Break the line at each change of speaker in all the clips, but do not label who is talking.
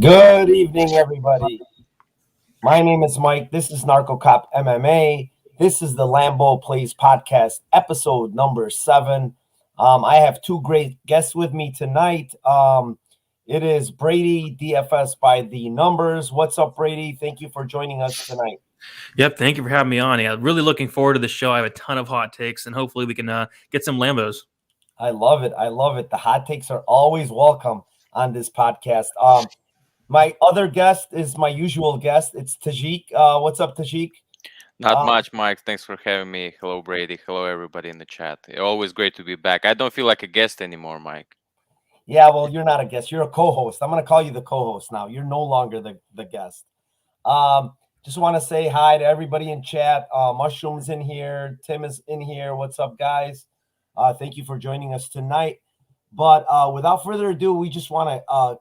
Good evening, everybody. My name is Mike. This is Narco Cop MMA. This is the Lambo Plays podcast, episode number 7. I have two great guests with me tonight. It is Brady, DFS by the numbers. What's up, Brady? Thank you for joining us tonight.
Yep, thank you for having me on. Yeah, really looking forward to the show. I have a ton of hot takes, and hopefully we can get some Lambos.
I love it. I love it. The hot takes are always welcome on this podcast. My other guest is my usual guest. It's Tajik. What's up, Tajik?
Not much, Mike. Thanks for having me. Hello, Brady. Hello, everybody in the chat. Always great to be back. I don't feel like a guest anymore, Mike.
Yeah, well, you're not a guest. You're a co-host. I'm going to call you the co-host now. You're no longer the guest. Just want to say hi to everybody in chat. Mushroom's in here. Tim is in here. What's up, guys? Thank you for joining us tonight. But without further ado, we just want to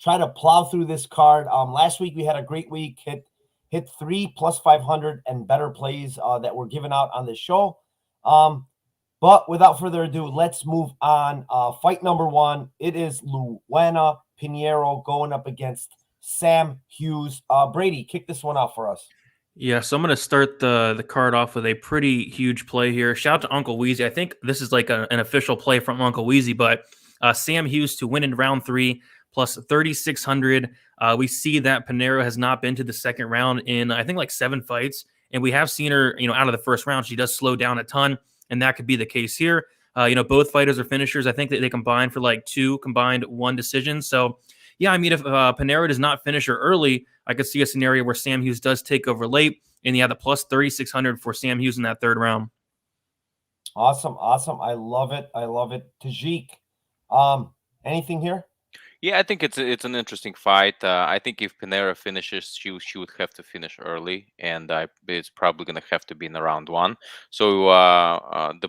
try to plow through this card. Last week we had a great week. Hit 3 plus 500 and better plays that were given out on the show. But without further ado, let's move on. Fight number 1. It is Luana Pinero going up against Sam Hughes. Brady, kick this one off for us.
Yeah, so I'm going to start the card off with a pretty huge play here. Shout out to Uncle Weezy. I think this is like an official play from Uncle Weezy, but Sam Hughes to win in round 3 plus 3,600. We see that Pinero has not been to the second round in, I think, like 7 fights. And we have seen her, out of the first round. She does slow down a ton, and that could be the case here. Both fighters are finishers. I think that they combined for like 2 combined 1 decision. So, yeah, I mean, if Pinero does not finish her early, I could see a scenario where Sam Hughes does take over late, and you have the plus 3,600 for Sam Hughes in that third round.
Awesome. I love it. Tajik, anything here?
Yeah, I think it's an interesting fight. I think if Pinero finishes, she would have to finish early, and it's probably going to have to be in round 1. So the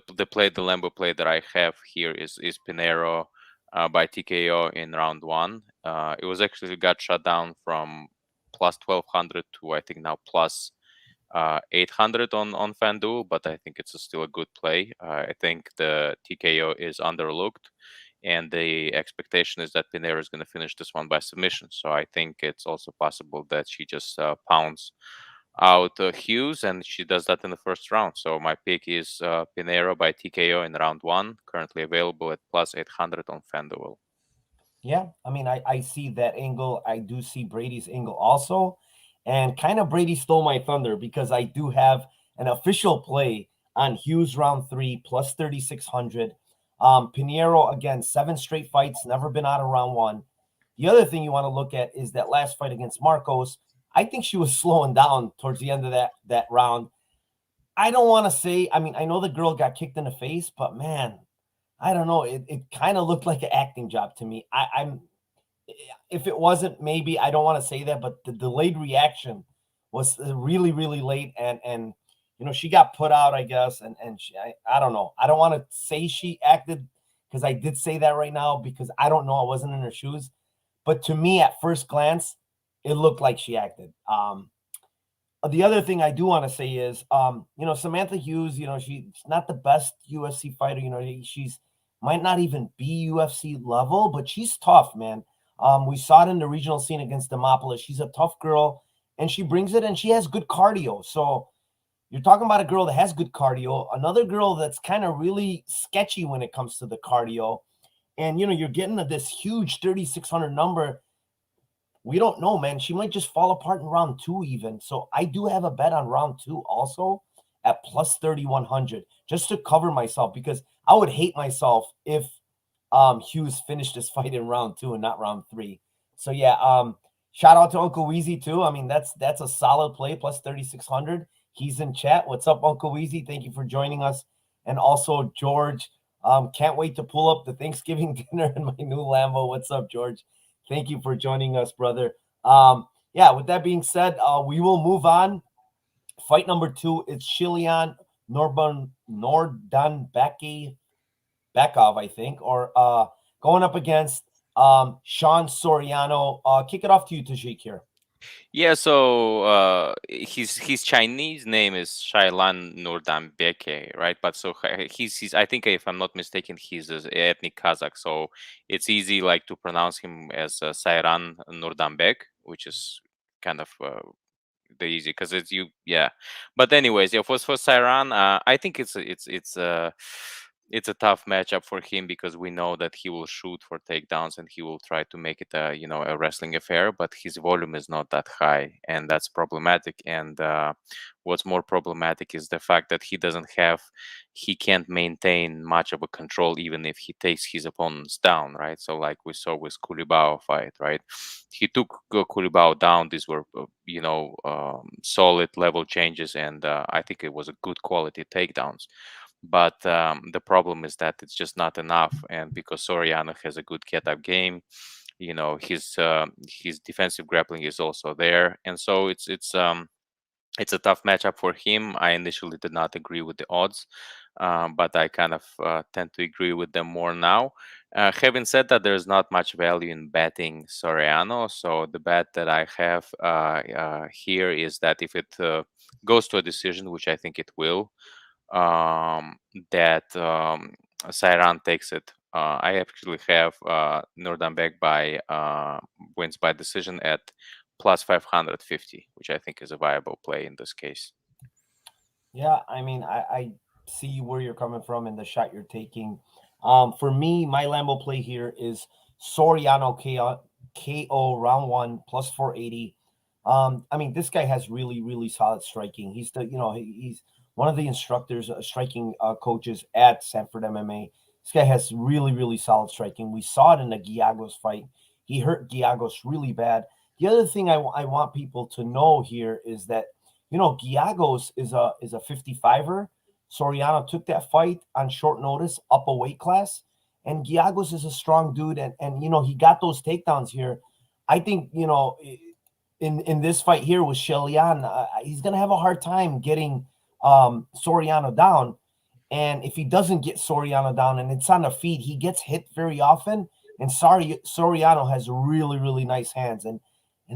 Lambo play that I have here is Pinero by TKO in round 1. It was actually got shut down from plus 1,200 to I think now plus 800 on FanDuel, but I think it's still a good play. I think the TKO is underlooked, and the expectation is that Pinero is going to finish this one by submission. So I think it's also possible that she just pounds out Hughes, and she does that in the first round. So my pick is Pinero by TKO in round 1, currently available at plus 800 on FanDuel.
Yeah, I mean, I see that angle. I do see Brady's angle also. And kind of Brady stole my thunder because I do have an official play on Hughes round 3 plus 3,600. Pinero, again, 7 straight fights, never been out of round 1. The other thing you want to look at is that last fight against Marcos. I think she was slowing down towards the end of that round. I don't want to say, I mean, I know the girl got kicked in the face, but man, I don't know. It kind of looked like an acting job to me. If it wasn't, maybe I don't want to say that, but the delayed reaction was really, really late. And she got put out, I guess. And I don't know. I don't want to say she acted because I did say that right now because I don't know. I wasn't in her shoes. But to me, at first glance, it looked like she acted. The other thing I do want to say is, Samantha Hughes, she's not the best UFC fighter. She's might not even be UFC level, but she's tough, man. We saw it in the regional scene against Demopolis. She's a tough girl, and she brings it, and she has good cardio. So you're talking about a girl that has good cardio, another girl that's kind of really sketchy when it comes to the cardio. And, you're getting this huge 3,600 number. We don't know, man. She might just fall apart in round 2 even. So I do have a bet on round 2 also at plus 3,100 just to cover myself because I would hate myself if Hughes finished this fight in round 2 and not round 3. So yeah, shout out to Uncle Weezy too. I mean, that's a solid play, plus 3,600. He's in chat. What's up, Uncle Weezy? Thank you for joining us. And also George, can't wait to pull up the Thanksgiving dinner in my new Lambo. What's up, George? Thank you for joining us, brother. Yeah, with that being said, we will move on. Fight number 2, it's Shilian Nordanbeki Bekov, I think, or going up against Sean Soriano. Kick it off to you, Tajik, here.
Yeah, so his Chinese name is Shailan Nurdambeke, right? But so he's I think if I'm not mistaken, he's an ethnic Kazakh, so it's easy like to pronounce him as Sairan Nurdambek, which is kind of the easy because it's you, yeah. But anyways, yeah, for Sairan, I think it's a tough matchup for him because we know that he will shoot for takedowns and he will try to make it a a wrestling affair, but his volume is not that high, and that's problematic. And what's more problematic is the fact that he can't maintain much of a control even if he takes his opponents down, right? So like we saw with Kulibao fight, right? He took Kulibao down. These were solid level changes, and I think it was a good quality takedowns. But the problem is that it's just not enough, and because Soriano has a good get-up game, his defensive grappling is also there, and so it's a tough matchup for him. I initially did not agree with the odds, but I kind of tend to agree with them more now. Having said that, there's not much value in betting Soriano. So the bet that I have here is that if it goes to a decision, which I think it will, that Sairan takes it. I actually have Nurdanbek by wins by decision at plus 550, which I think is a viable play in this case.
Yeah, I mean, I see where you're coming from and the shot you're taking. For me, my Lambo play here is Soriano KO round one plus 480. I mean, this guy has really, really solid striking. He's he's one of the instructors, striking coaches at Sanford MMA. This guy has really, really solid striking. We saw it in the Giagos fight. He hurt Giagos really bad. The other thing I want people to know here is that Giagos is a 55er. Soriano took that fight on short notice, up a weight class, and Giagos is a strong dude, and he got those takedowns here. I think in this fight here with Shelian, he's gonna have a hard time getting Soriano down. And if he doesn't get Soriano down and it's on the feet, he gets hit very often. And Soriano has really, really nice hands. And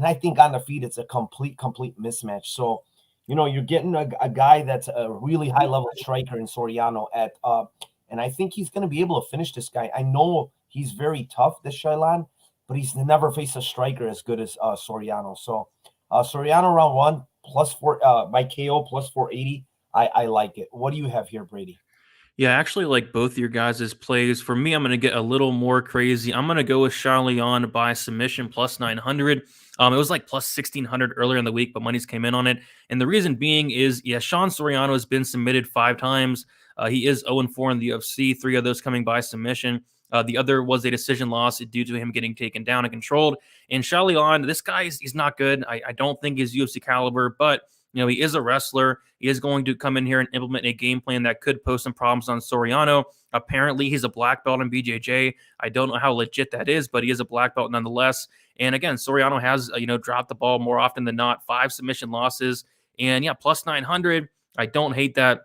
I think on the feet, it's a complete mismatch. So, you're getting a guy that's a really high level striker in Soriano and I think he's going to be able to finish this guy. I know he's very tough, this Shailan, but he's never faced a striker as good as Soriano. So, Soriano round one plus four by KO plus 480. I like it. What do you have here, Brady?
Yeah, I actually like both your guys' plays. For me, I'm going to get a little more crazy. I'm going to go with Charlion by submission plus 900. It was like plus 1600 earlier in the week, but money's came in on it. And the reason being is, yeah, Sean Soriano has been submitted 5 times. He is 0-4 in the UFC, 3 of those coming by submission. The other was a decision loss due to him getting taken down and controlled. And Charlion, this guy, he's not good. I don't think he's UFC caliber, but he is a wrestler. He is going to come in here and implement a game plan that could pose some problems on Soriano. Apparently, he's a black belt in BJJ. I don't know how legit that is, but he is a black belt nonetheless. And again, Soriano has, dropped the ball more often than not, 5 submission losses. And yeah, plus 900. I don't hate that.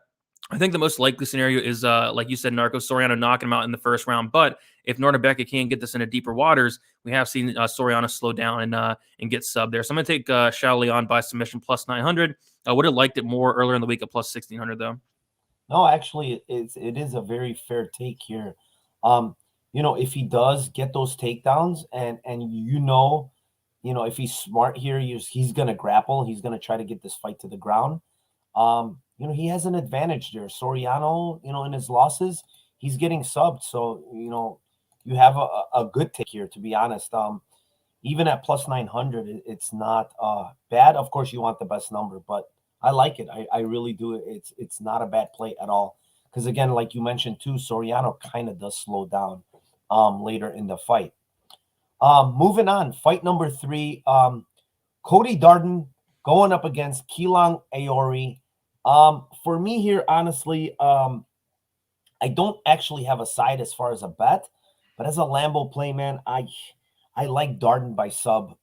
I think the most likely scenario is, like you said, Narco Soriano knocking him out in the first round. But if Nordebeka can't get this into deeper waters, we have seen Soriano slow down and get sub there. So I'm going to take Xiaolian by submission plus 900. I would have liked it more earlier in the week at plus 1600 though.
No, actually, it is a very fair take here. If he does get those takedowns, and if he's smart here, he's gonna grapple. He's gonna try to get this fight to the ground. He has an advantage there. Soriano, in his losses, he's getting subbed. So, you have a good take here, to be honest. Even at plus 900, it's not bad. Of course, you want the best number, but I like it. I really do. It's not a bad play at all. Because again, like you mentioned too, Soriano kind of does slow down later in the fight. Moving on, fight number 3. Cody Darden going up against Keelan Ayori. For me here, honestly, I don't actually have a side as far as a bet, but as a Lambo play, man, I like Darden by sub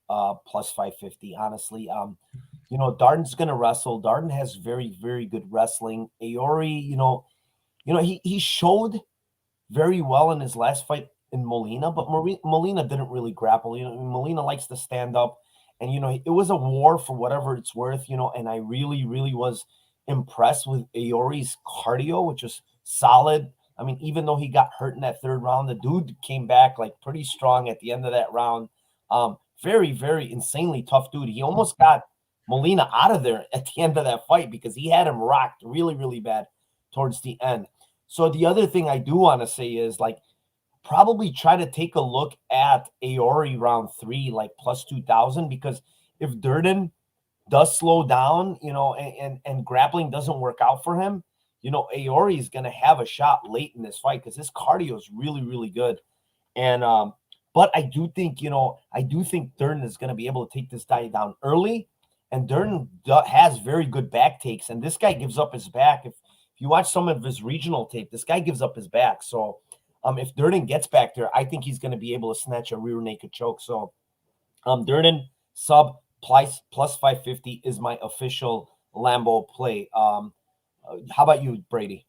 plus 550. Honestly, Darden's gonna wrestle. Darden has very, very good wrestling. Ayori, he showed very well in his last fight in Molina, but Molina didn't really grapple. Molina likes to stand up, And, it was a war for whatever it's worth, and I really, really was impressed with Ayori's cardio, which was solid. I mean, even though he got hurt in that third round, the dude came back like pretty strong at the end of that round. Very, very insanely tough dude. He almost got Molina out of there at the end of that fight because he had him rocked really, really bad towards the end. So the other thing I do want to say is like probably try to take a look at Ayori round 3, like plus 2,000, because if Darden does slow down, and grappling doesn't work out for him, Ayori is going to have a shot late in this fight because his cardio is really, really good. And, but I do think, Darden is going to be able to take this guy down early. And Darden has very good back takes. And this guy gives up his back. If you watch some of his regional tape, this guy gives up his back. So if Darden gets back there, I think he's going to be able to snatch a rear naked choke. So Darden sub plus 550 is my official Lambo play. How about you, Brady?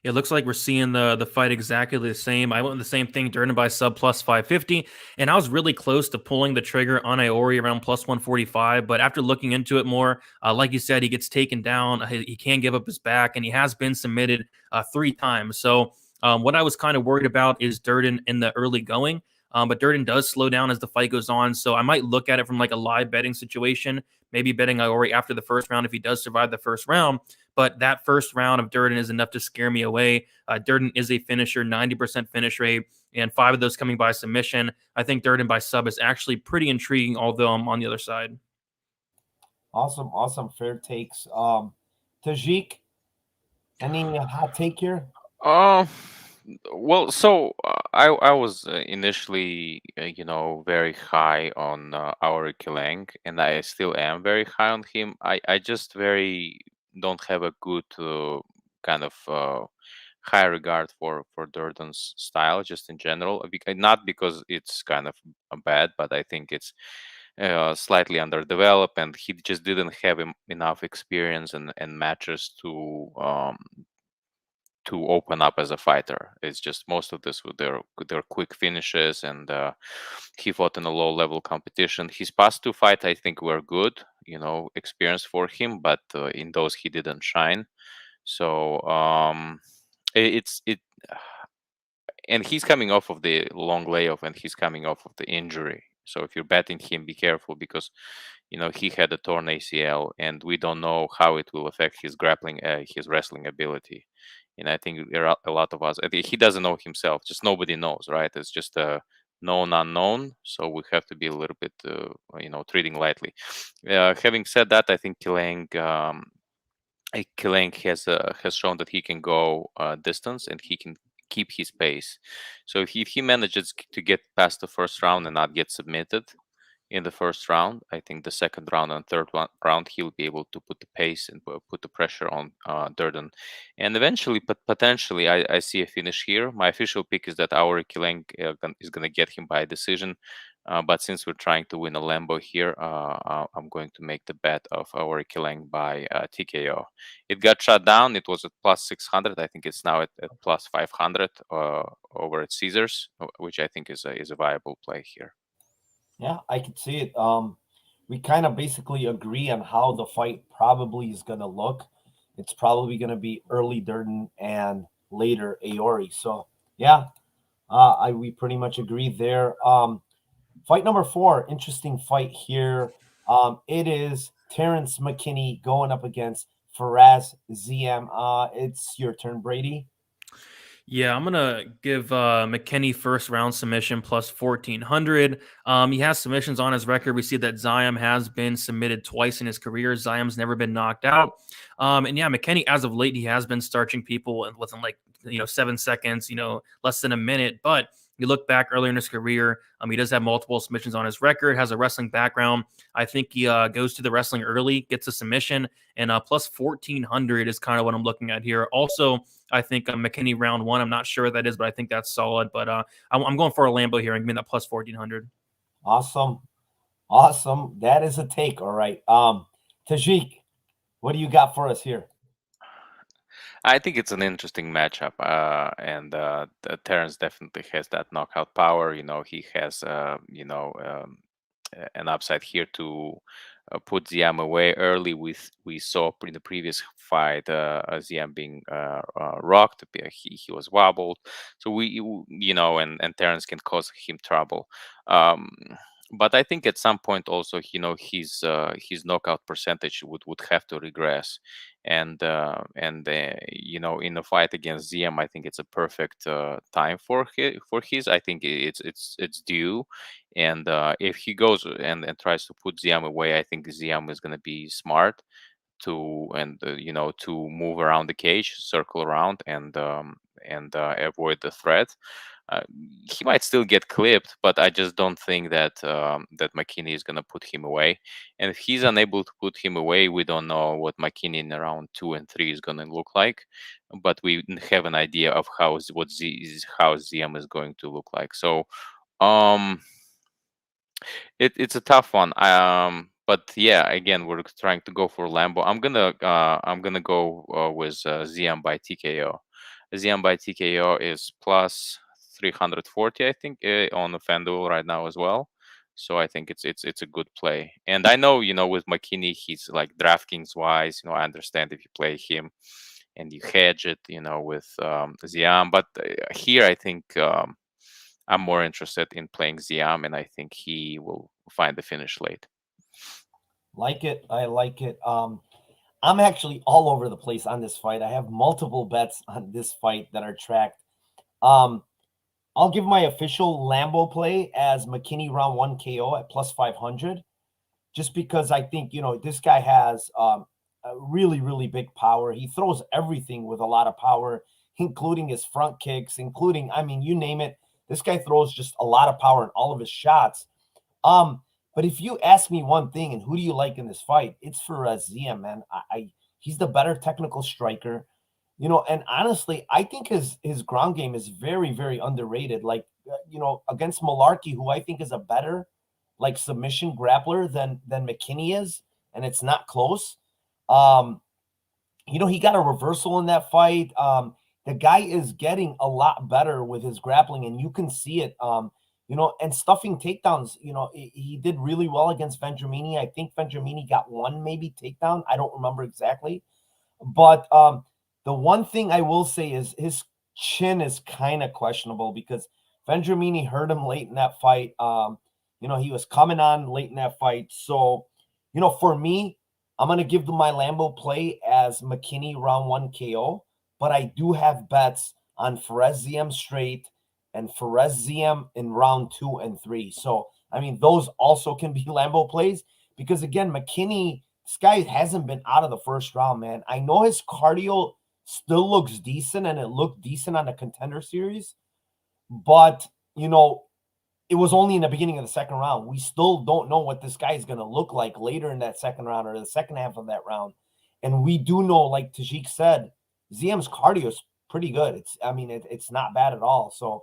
It looks like we're seeing the fight exactly the same. I went with the same thing, Darden by sub plus 550, and I was really close to pulling the trigger on Ayori around plus 145. But after looking into it more, like you said, he gets taken down. He can give up his back, and he has been submitted 3 times. So what I was kind of worried about is Darden in the early going. But Darden does slow down as the fight goes on. So I might look at it from like a live betting situation, maybe betting Ayori after the first round if he does survive the first round. But that first round of Darden is enough to scare me away. Darden is a finisher, 90% finish rate, and 5 of those coming by submission. I think Darden by sub is actually pretty intriguing, although I'm on the other side.
Awesome. Fair takes. Tajik, any hot take here?
Well, so I was initially, very high on Ayori Kileng, and I still am very high on him. I just very don't have a good kind of high regard for Durden's style, just in general. Not because it's kind of bad, but I think it's slightly underdeveloped, and he just didn't have enough experience and matches to open up as a fighter. It's just most of this with their quick finishes, and he fought in a low level competition. His past 2 fights, I think, were good, experience for him, but in those he didn't shine. So it's it, and he's coming off of the long layoff, and he's coming off of the injury. So if you're betting him, be careful because he had a torn ACL, and we don't know how it will affect his grappling, his wrestling ability. And I think there are a lot of us. I think he doesn't know himself. Just nobody knows, right? It's just a known unknown. So we have to be a little bit, treating lightly. Having said that, I think Killing has shown that he can go distance and he can keep his pace. So if he manages to get past the first round and not get submitted in the first round, I think the second round and third round he'll be able to put the pace and put the pressure on Darden, and eventually, potentially, I see a finish here. My official pick is that our Kileng is going to get him by decision. But since we're trying to win a Lambo here, I'm going to make the bet of our Kileng by TKO. It got shut down. It was at plus 600. I think it's now at plus 500 over at Caesars, which I think is a viable play here.
Yeah, I could see it. We kind of basically agree on how the fight probably is going to look. It's probably going to be early Darden and later Ayori. So yeah, we pretty much agree there. Fight number 4, interesting fight here. It is Terrence McKinney going up against Faraz ZM. It's your turn, Brady.
Yeah, I'm gonna give McKinney first round submission plus 1400. He has submissions on his record. We see that Ziam has been submitted twice in his career. Ziam's never been knocked out. And yeah, McKinney, as of late, he has been starching people within 7 seconds, less than a minute. But you look back earlier in his career, he does have multiple submissions on his record, has a wrestling background. I think he goes to the wrestling early, gets a submission, and plus 1400 is kind of what I'm looking at here. Also, I think McKinney round 1. I'm not sure what that is, but I think that's solid. But I'm going for a Lambo here and giving that plus 1400.
Awesome. That is a take. All right. Tajik, what do you got for us here?
I think it's an interesting matchup, and Terrence definitely has that knockout power. He has, an upside here to put Ziam away early. We saw in the previous fight Ziam being rocked. He was wobbled, so and Terrence can cause him trouble. Um, but I think at some point also, his knockout percentage would have to regress, and in a fight against Ziam, I think it's a perfect time for his. I think it's due, and if he goes and tries to put Ziam away, I think Ziam is going to be smart to move around the cage, circle around, and avoid the threat. Uh, he might still get clipped, but I just don't think that McKinney is going to put him away. And if he's unable to put him away, we don't know what McKinney in round 2 and 3 is going to look like, but we have an idea of how ZM is going to look like. So um, it's a tough one. But yeah, again, we're trying to go for Lambo. I'm gonna go with ZM by TKO. ZM by TKO is plus 340, I think, on the FanDuel right now as well. So I think it's a good play. And I know, with McKinney, he's like DraftKings wise. I understand if you play him and you hedge it, with Ziam. But here, I think. I'm more interested in playing Ziam, and I think he will find the finish late.
Like it. I like it. I'm actually all over the place on this fight. I have multiple bets on this fight that are tracked. Um, I'll give my official Lambo play as McKinney round 1 KO at plus 500, just because I think, this guy has a really, really big power. He throws everything with a lot of power, including his front kicks, you name it. This guy throws just a lot of power in all of his shots. But if you ask me one thing, and who do you like in this fight? It's for Ziam, man. He's the better technical striker, and honestly, I think his ground game is very, very underrated. Like, against Malarkey, who I think is a better like submission grappler than McKinney is, and it's not close. Um, he got a reversal in that fight. The guy is getting a lot better with his grappling, and you can see it. And stuffing takedowns. He did really well against Vendramini. I think Vendramini got one maybe takedown. I don't remember exactly, but the one thing I will say is his chin is kind of questionable because Vendramini hurt him late in that fight. He was coming on late in that fight. So, for me, I'm going to give my Lambo play as McKinney round 1 KO, but I do have bets on Fares Ziam straight and Fares Ziam in round 2 and 3. So, those also can be Lambo plays because, again, McKinney, this guy hasn't been out of the first round, man. I know his cardio still looks decent, and it looked decent on the Contender Series, but, it was only in the beginning of the second round. We still don't know what this guy is going to look like later in that second round or the second half of that round. And we do know, like Tajik said, Ziam's cardio is pretty good. It's not bad at all. So,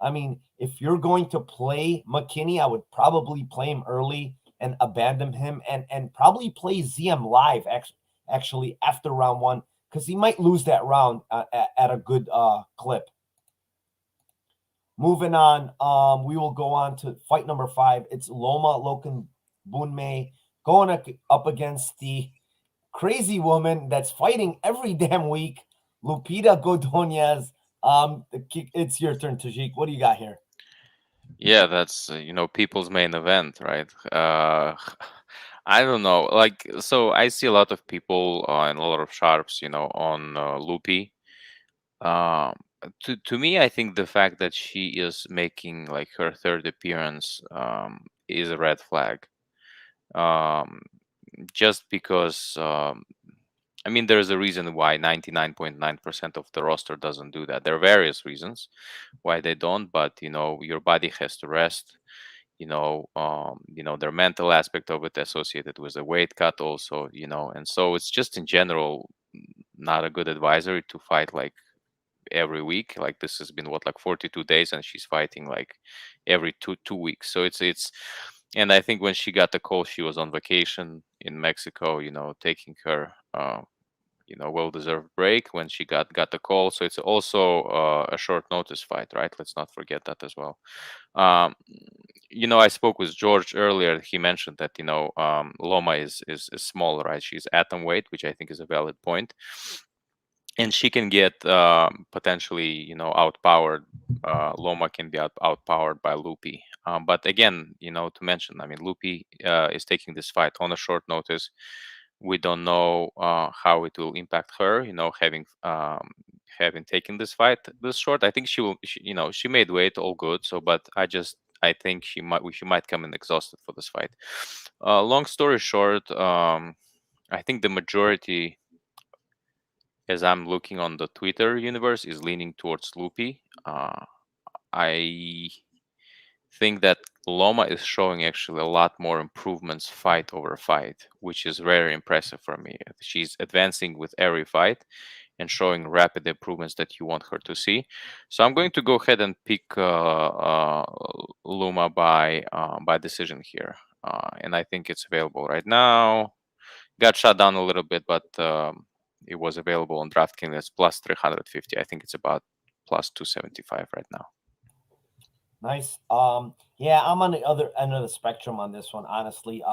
if you're going to play McKinney, I would probably play him early and abandon him and probably play Ziam live actually after round 1 because he might lose that round at a good clip. Moving on, we will go on to fight number 5. It's Loma Loken Bunmei going up against the crazy woman that's fighting every damn week, Lupita Codonius. It's your turn, Tajik. What do you got here?
Yeah, that's people's main event, right? I don't know. Like, so I see a lot of people and a lot of sharps, on Lupi. To me, I think the fact that she is making like her third appearance is a red flag. Um, just because there's a reason why 99.9% of the roster doesn't do that. There are various reasons why they don't, but your body has to rest. Their mental aspect of it associated with a weight cut also, and so it's just in general not a good advisory to fight like every week. Like this has been like 42 days, and she's fighting like every two weeks. So it's and I think when she got the call, she was on vacation in Mexico, taking her well-deserved break when she got the call. So it's also a short notice fight, right? Let's not forget that as well. I spoke with George earlier. He mentioned that Loma is small, right? She's atom weight, which I think is a valid point, and she can get potentially outpowered. Loma can be outpowered by Lupi. But again, to mention, I mean, Lupi is taking this fight on a short notice. We don't know how it will impact her, having taken this fight this short. I think she made weight, all good. So, but I think she might come in exhausted for this fight. Long story short, I think the majority, as I'm looking on the Twitter universe, is leaning towards Lupi. I think that Loma is showing actually a lot more improvements fight over fight, which is very impressive for me. She's advancing with every fight and showing rapid improvements that you want her to see. So I'm going to go ahead and pick Loma by decision here, and I think it's available right now. Got shut down a little bit, but it was available on DraftKings. It's plus 350. I think it's about plus 275 right now.
Nice. Yeah, I'm on the other end of the spectrum on this one, honestly.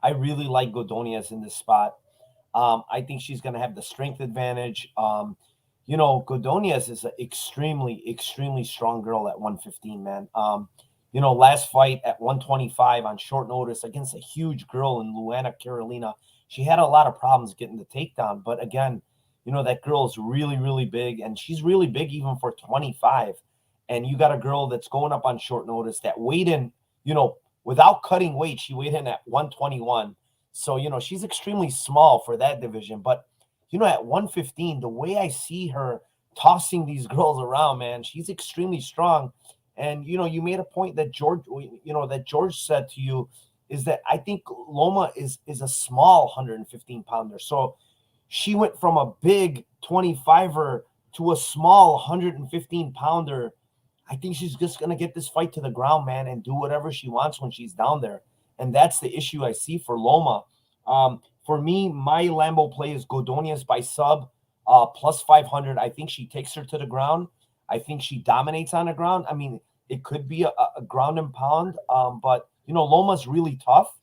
I really like Codonius in this spot. I think she's going to have the strength advantage. Codonius is an extremely, extremely strong girl at 115, man. Last fight at 125 on short notice against a huge girl in Luana, Carolina, she had a lot of problems getting the takedown. But again, that girl is really, really big, and she's really big even for 25. And you got a girl that's going up on short notice that weighed in, without cutting weight, she weighed in at 121. So, she's extremely small for that division. But, at 115, the way I see her tossing these girls around, man, she's extremely strong. And, you made a point that George said to you is that I think Loma is a small 115 pounder. So she went from a big 25er to a small 115 pounder. I think she's just going to get this fight to the ground, man, and do whatever she wants when she's down there. And that's the issue I see for Loma. For me, my Lambo play is Codonius by sub plus 500. I think she takes her to the ground. I think she dominates on the ground. I mean, it could be a ground and pound, but, Loma's really tough.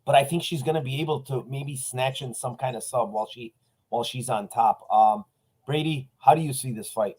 But I think she's going to be able to maybe snatch in some kind of sub while she's on top. Brady, how do you see this fight?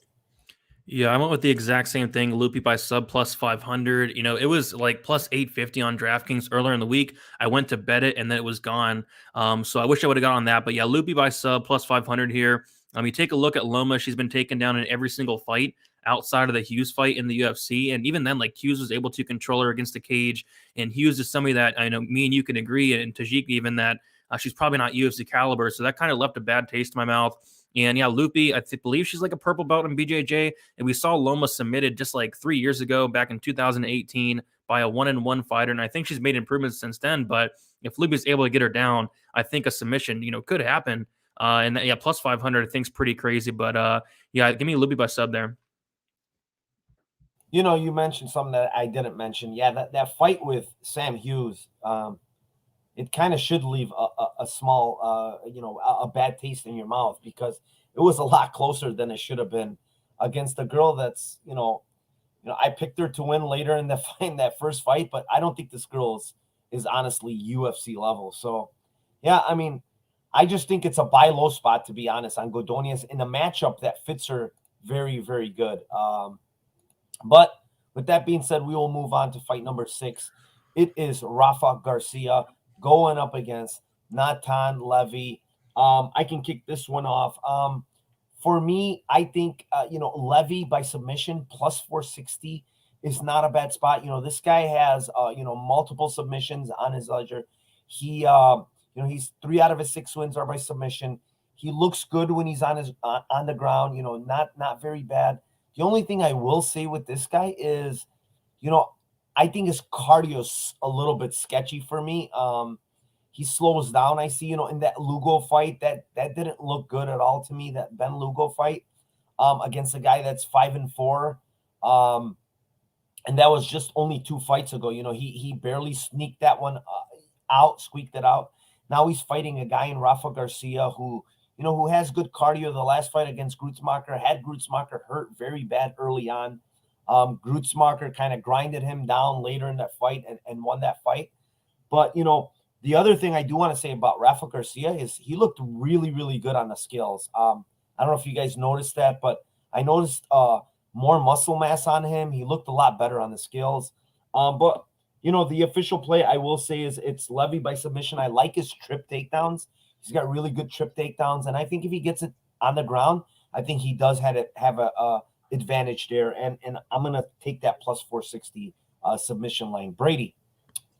Yeah, I went with the exact same thing. Lupi by sub plus 500. It was like plus 850 on DraftKings earlier in the week. I went to bet it and then it was gone. So I wish I would have got on that. But yeah, Lupi by sub plus 500 here. You take a look at Loma. She's been taken down in every single fight outside of the Hughes fight in the UFC. And even then, like, Hughes was able to control her against the cage. And Hughes is somebody that I know me and you can agree, and Tajik even, that she's probably not UFC caliber. So that kind of left a bad taste in my mouth. And yeah, Lupi, I believe she's like a purple belt in BJJ. And we saw Loma submitted just like 3 years ago, back in 2018, by a 1-1 fighter. And I think she's made improvements since then. But if Lupi's able to get her down, I think a submission, could happen. And yeah, plus 500, I think is pretty crazy. But yeah, give me Lupi by sub there.
You mentioned something that I didn't mention. Yeah, that fight with Sam Hughes, it kind of should leave a small, a bad taste in your mouth, because it was a lot closer than it should have been against a girl that's, I picked her to win later in that first fight, but I don't think this girl is honestly UFC level. So, yeah, I mean, I just think it's a buy low spot, to be honest, on Codonius in a matchup that fits her very, very good. But with that being said, we will move on to fight number 6. It is Rafa Garcia going up against Natan Levy. I can kick this one off. For me, I think, Levy by submission plus 460 is not a bad spot. This guy has, multiple submissions on his ledger. He, he's 3 out of his 6 wins are by submission. He looks good when he's on the ground, not very bad. The only thing I will say with this guy is, I think his cardio's a little bit sketchy for me. He slows down. I see, in that Lugo fight, that didn't look good at all to me, that Ben Lugo fight against a guy that's 5-4. And that was just only 2 fights ago. He barely sneaked that one out, squeaked it out. Now he's fighting a guy in Rafa Garcia who, who has good cardio. The last fight against Grutzmacher had Grutzmacher hurt very bad early on. Grutzmacher kind of grinded him down later in that fight and won that fight. But, the other thing I do want to say about Rafa Garcia is he looked really, really good on the scales. I don't know if you guys noticed that, but I noticed more muscle mass on him. He looked a lot better on the scales. But, the official play, I will say, is it's Levy by submission. I like his trip takedowns. He's got really good trip takedowns. And I think if he gets it on the ground, I think he does have a advantage there. And I'm going to take that plus 460 submission lane. Brady,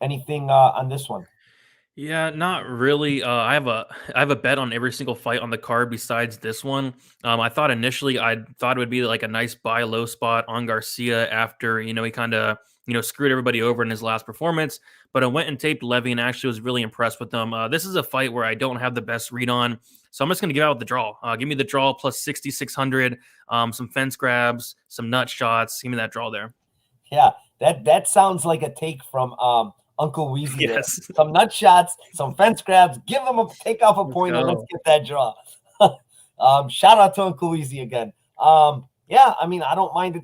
anything on this one?
Yeah, not really. I have a bet on every single fight on the card besides this one. I thought initially I thought it would be like a nice buy low spot on Garcia after he kind of screwed everybody over in his last performance. But I went and taped Levy and actually was really impressed with them. This is a fight where I don't have the best read on, so I'm just going to give out the draw. Give me the draw plus 6,600. Some fence grabs, some nut shots. Give me that draw there.
Yeah, that sounds like a take from Uncle Weezy.
Yes.
Some nut shots, some fence grabs. Give them take off a point and let's get that draw. Shout out to Uncle Weezy again. Yeah, I mean, I don't mind it.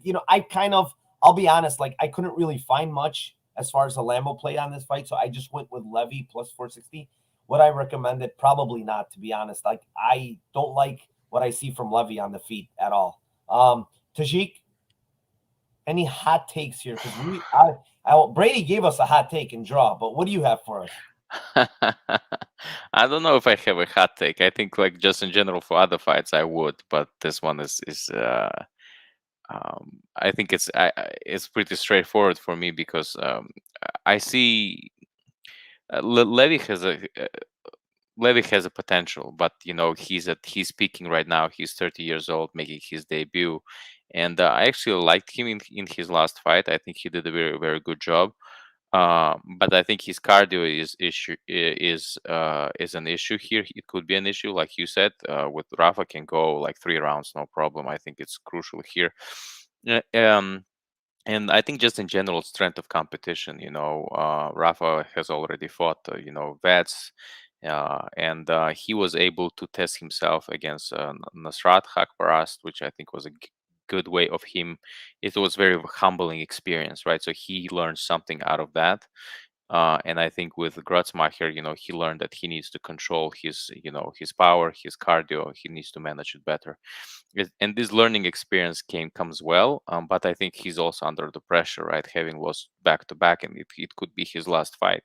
I'll be honest, like I couldn't really find much as far as the Lambo play on this fight, so I just went with Levy plus 460. Would I recommend it? Probably not, to be honest. Like I don't like what I see from Levy on the feet at all. Tajik, any hot takes here? Because Brady gave us a hot take and draw, but what do you have for us?
I don't know if I have a hot take. I think like just in general for other fights I would, but this one is I think it's pretty straightforward for me because I see Levy has a potential, but he's peaking right now. He's 30 years old, making his debut, and I actually liked him in his last fight. I think he did a very, very good job. But I think his cardio is an issue here. It could be an issue, like you said. With Rafa can go like 3 rounds, no problem. I think it's crucial here. And I think just in general strength of competition. Rafa has already fought vets. And he was able to test himself against Nasrat Hakparast, which I think was a good way of him. It was very humbling experience, right? So he learned something out of that. And I think with Grutzmacher, he learned that he needs to control his power, his cardio. He needs to manage it better. And this learning experience comes well, but I think he's also under the pressure, right? Having lost back to back, and it could be his last fight.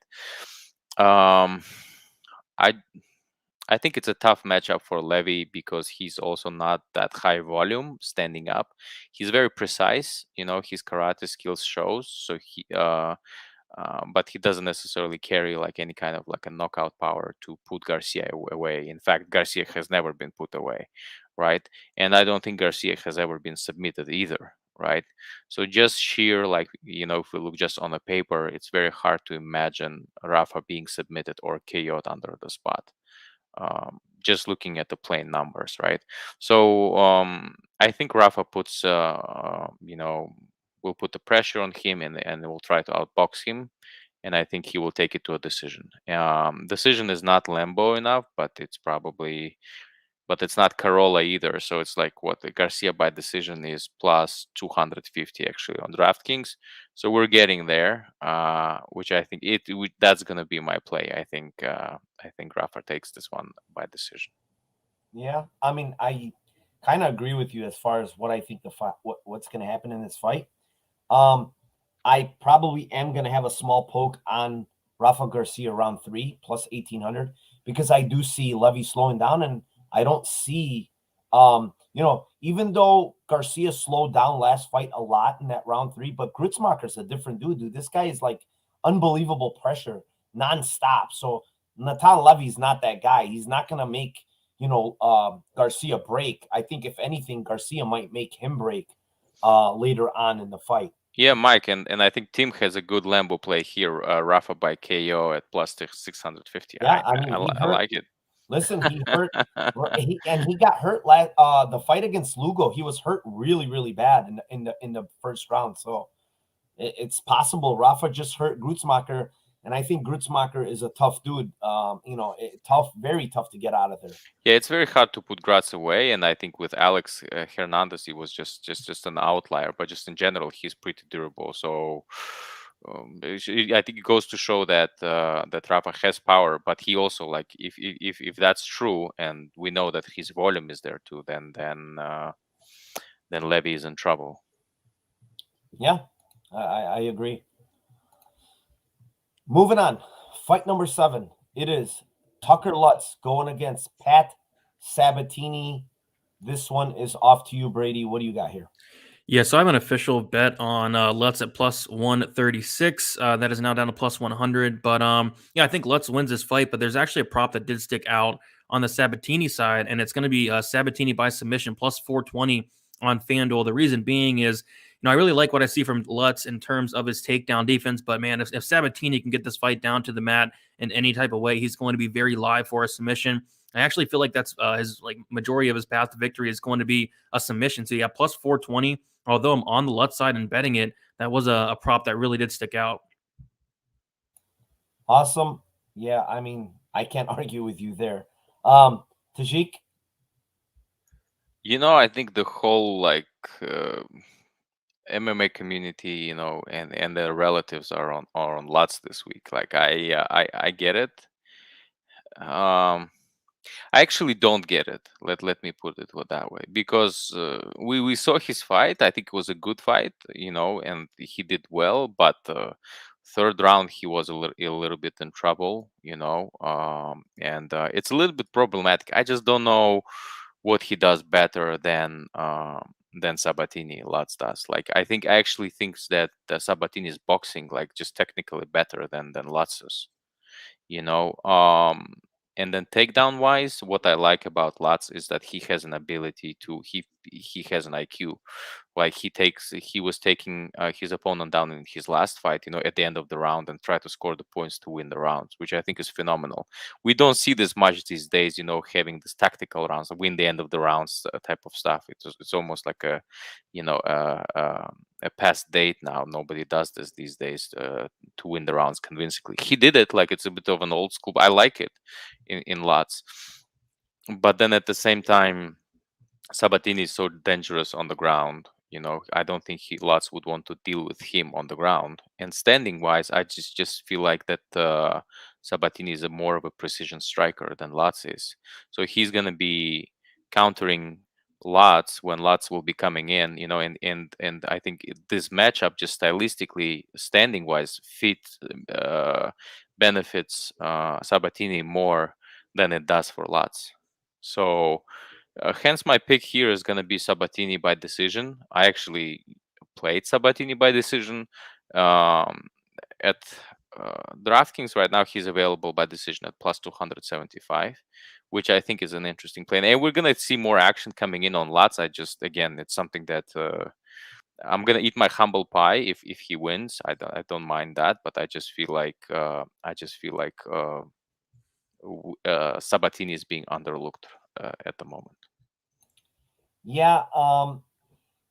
I think it's a tough matchup for Levy because he's also not that high volume standing up. He's very precise, his karate skills shows. So but he doesn't necessarily carry like any kind of like a knockout power to put Garcia away. In fact, Garcia has never been put away, right? And I don't think Garcia has ever been submitted either, right? So just sheer like if we look just on the paper, it's very hard to imagine Rafa being submitted or KO'd under the spot. Just looking at the plain numbers, right? So I think Rafa puts, will put the pressure on him and will try to outbox him, and I think he will take it to a decision. Decision is not Lambo enough, but it's not Carolla either. So it's like what the Garcia by decision is plus 250 actually on DraftKings. So we're getting there, which I think that's going to be my play. I think Rafa takes this one by decision.
Yeah, I mean, I kind of agree with you as far as what I think what's going to happen in this fight. I probably am going to have a small poke on Rafa Garcia round 3 plus 1,800 because I do see Levy slowing down, and I don't see, even though Garcia slowed down last fight a lot in that round 3, but Grutzmacher's a different dude. This guy is like unbelievable pressure nonstop. So Natan Levy's not that guy. He's not going to make, Garcia break. I think if anything, Garcia might make him break later on in the fight.
Yeah, Mike, and I think Tim has a good Lambo play here. Rafa by KO at plus 650.
Yeah,
I like it.
Listen, he hurt, he got hurt the fight against Lugo. He was hurt really, really bad in the first round. So it's possible Rafa just hurt Grutzmacher, And I think Grutzmacher is a tough dude. Tough, very tough to get out of there.
Yeah, it's very hard to put Gratz away, and I think with Alex Hernandez, he was just an outlier. But just in general, he's pretty durable. So I think it goes to show that that Rafa has power, but he also, like, if that's true, and we know that his volume is there too, then Levy is in trouble.
Yeah, I agree. Moving on, fight number 7. It is Tucker Lutz going against Pat Sabatini. This one is off to you, Brady. What do you got here?
Yeah, so I have an official bet on Lutz at plus 136. That is now down to plus 100. But yeah, I think Lutz wins this fight. But there's actually a prop that did stick out on the Sabatini side, and it's going to be Sabatini by submission plus 420 on FanDuel. The reason being is, I really like what I see from Lutz in terms of his takedown defense. But man, if Sabatini can get this fight down to the mat in any type of way, he's going to be very live for a submission. I actually feel like that's his majority of his path to victory is going to be a submission. So yeah, plus 420. Although I'm on the Lutz side and betting it, that was a prop that really did stick out.
Awesome. Yeah, I mean, I can't argue with you there. Tajik?
I think the whole MMA community, and their relatives are on Lutz this week. Like I get it. I actually don't get it. Let me put it that way, because we saw his fight. I think it was a good fight, and he did well. But third round, he was a little bit in trouble, and it's a little bit problematic. I just don't know what he does better than Sabatini. Lutz does. Like I actually think that Sabatini's boxing just technically better than Lutz's. And then takedown wise, what I like about Lutz is that he has an ability to he has an IQ. Like he was taking his opponent down in his last fight, at the end of the round, and try to score the points to win the rounds, which I think is phenomenal. We don't see this much these days, having this tactical rounds, win the end of the rounds type of stuff. It's almost like a past date now. Nobody does this these days to win the rounds convincingly. He did it, like it's a bit of an old school. I like it in Lutz, but then at the same time, Sabatini is so dangerous on the ground. I don't think Lutz would want to deal with him on the ground. And standing wise, I just feel like that Sabatini is more of a precision striker than Lutz is. So he's gonna be countering Lutz when Lutz will be coming in, and I think this matchup, just stylistically, standing wise, benefits Sabatini more than it does for Lutz. So hence my pick here is going to be Sabatini by decision. I actually played Sabatini by decision at DraftKings right now. He's available by decision at plus 275, which I think is an interesting play. And we're going to see more action coming in on Lutz. Again, it's something that I'm going to eat my humble pie if he wins. I don't mind that, but I just feel like Sabatini is being underlooked at the moment.
Yeah,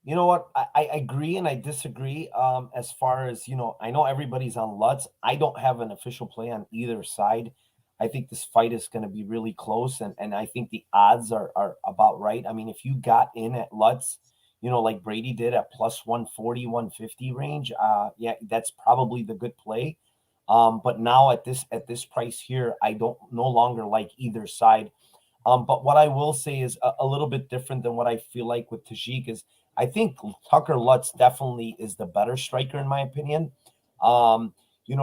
you know what? I agree and I disagree. As far as I know everybody's on Lutz. I don't have an official play on either side. I think this fight is going to be really close, and I think the odds are about right. I mean, if you got in at Lutz, like Brady did at plus 140, 150 range, yeah, that's probably the good play. But now at this price here, I don't no longer like either side. But what I will say is a little bit different than what I feel like with Tajik is I think Tucker Lutz definitely is the better striker in my opinion.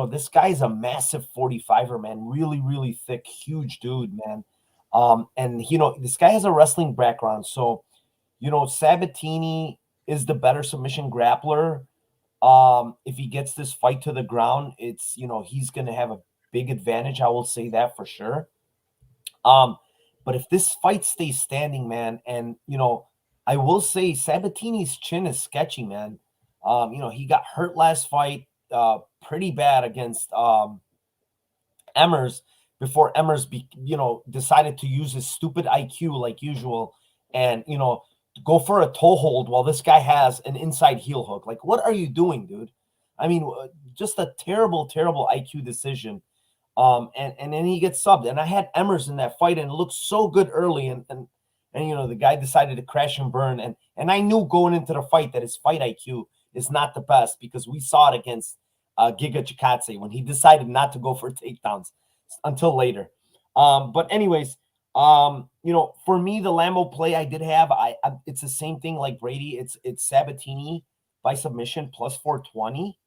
This guy's a massive 45er, man, really, really thick, huge dude, man. And this guy has a wrestling background. So, Sabatini is the better submission grappler. If he gets this fight to the ground, it's, he's going to have a big advantage. I will say that for sure. But if this fight stays standing, man, and, I will say Sabatini's chin is sketchy, man. He got hurt last fight pretty bad against Emmers before Emmers, decided to use his stupid IQ like usual and, go for a toe hold while this guy has an inside heel hook. Like, what are you doing, dude? I mean, just a terrible, terrible IQ decision. And then he gets subbed. And I had Emmers in that fight, and it looked so good early. And the guy decided to crash and burn. And I knew going into the fight that his fight IQ is not the best, because we saw it against Giga Chikadze when he decided not to go for takedowns until later. But anyways, for me, the Lambo play I did have, it's the same thing like Brady. It's Sabatini by submission plus 420.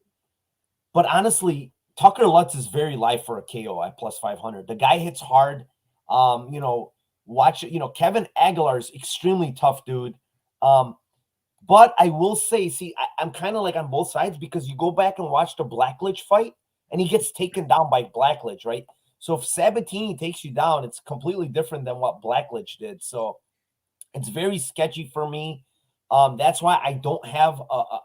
But honestly, Tucker Lutz is very live for a KO at plus 500. The guy hits hard. Watch it. Kevin Aguilar is extremely tough, dude. But I will say, I'm kind of like on both sides, because you go back and watch the Blackledge fight, and he gets taken down by Blackledge, right? So if Sabatini takes you down, it's completely different than what Blackledge did. So it's very sketchy for me. That's why I don't have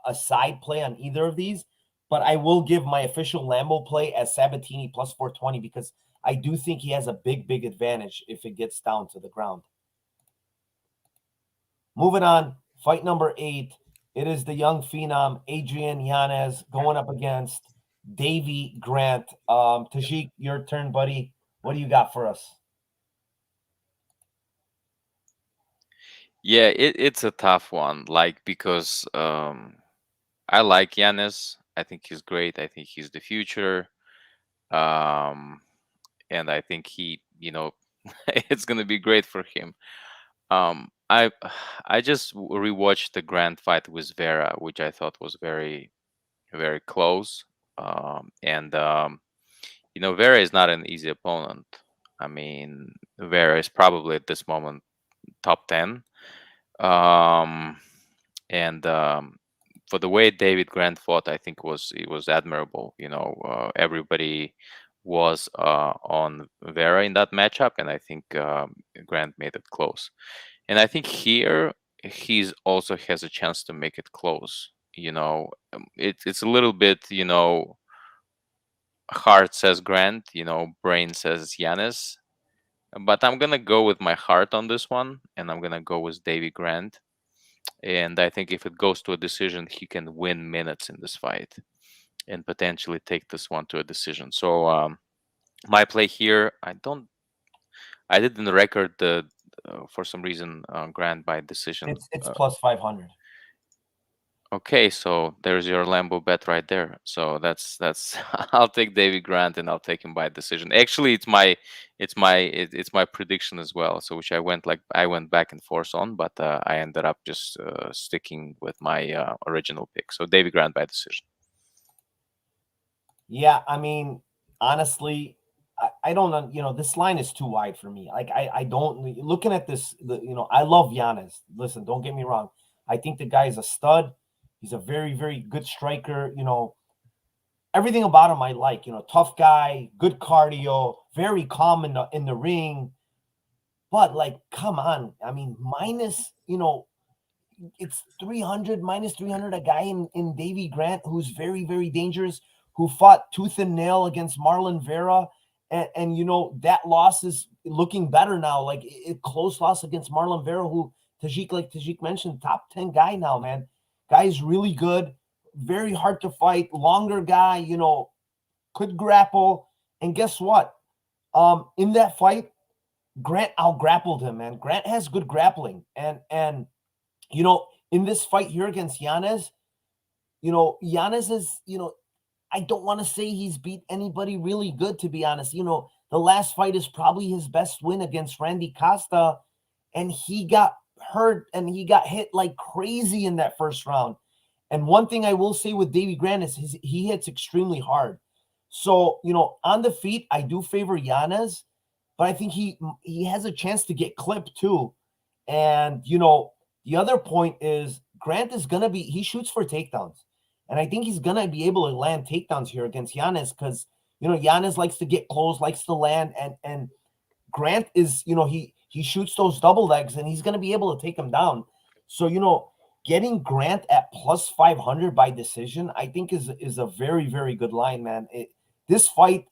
a side play on either of these, but I will give my official Lambo play as Sabatini plus 420, because I do think he has a big, big advantage if it gets down to the ground. Moving on, fight number 8. It is the young phenom, Adrian Yanez, going up against Davy Grant. Tajik, your turn, buddy. What do you got for us?
Yeah, it's a tough one, because I like Giannis. I think he's great. I think he's the future. And I think he, it's gonna be great for him. I just rewatched the Grant fight with Vera, which I thought was very, very close. And Vera is not an easy opponent. I mean, Vera is probably at this moment top 10. And for the way David Grant fought, I think it was admirable. Everybody was on Vera in that matchup, and I think Grant made it close. And I think here he's also has a chance to make it close. It's a little bit, heart says Grant, brain says Giannis. But I'm gonna go with my heart on this one, and I'm gonna go with Davy Grant. And I think if it goes to a decision, he can win minutes in this fight and potentially take this one to a decision. So my play here, I didn't record the for some reason Grant by decision.
It's plus 500.
Okay, so there's your Lambo bet right there. So that's I'll take Davy Grant, and I'll take him by decision. Actually, it's my prediction as well. So which I went back and forth on, but I ended up just sticking with my original pick. So Davy Grant by decision.
Yeah, I mean, honestly, I don't know. This line is too wide for me. Like I don't looking at this. I love Giannis. Listen, don't get me wrong. I think the guy is a stud. He's a very, very good striker. Everything about him I like. Tough guy, good cardio, very calm in the ring. But come on. I mean, minus, it's 300, minus 300. A guy in Davy Grant who's very, very dangerous, who fought tooth and nail against Marlon Vera. And that loss is looking better now. Like a close loss against Marlon Vera, who Tajik mentioned, top 10 guy now, man. Guy's really good, very hard to fight, longer guy, could grapple. And guess what? In that fight, Grant out-grappled him, man. Grant has good grappling. And in this fight here against Yanez, Yanez is, I don't want to say he's beat anybody really good, to be honest. The last fight is probably his best win against Randy Costa, and he got hurt and he got hit like crazy in that first round. And one thing I will say with Davy Grant is he hits extremely hard. So, on the feet, I do favor Yanez, but I think he has a chance to get clipped too. And, the other point is Grant is going to he shoots for takedowns. And I think he's going to be able to land takedowns here against Yanez because, Yanez likes to get close, likes to land. And Grant is, he shoots those double legs and he's going to be able to take him down. So, getting Grant at plus 500 by decision, I think is a very, very good line, man. This fight,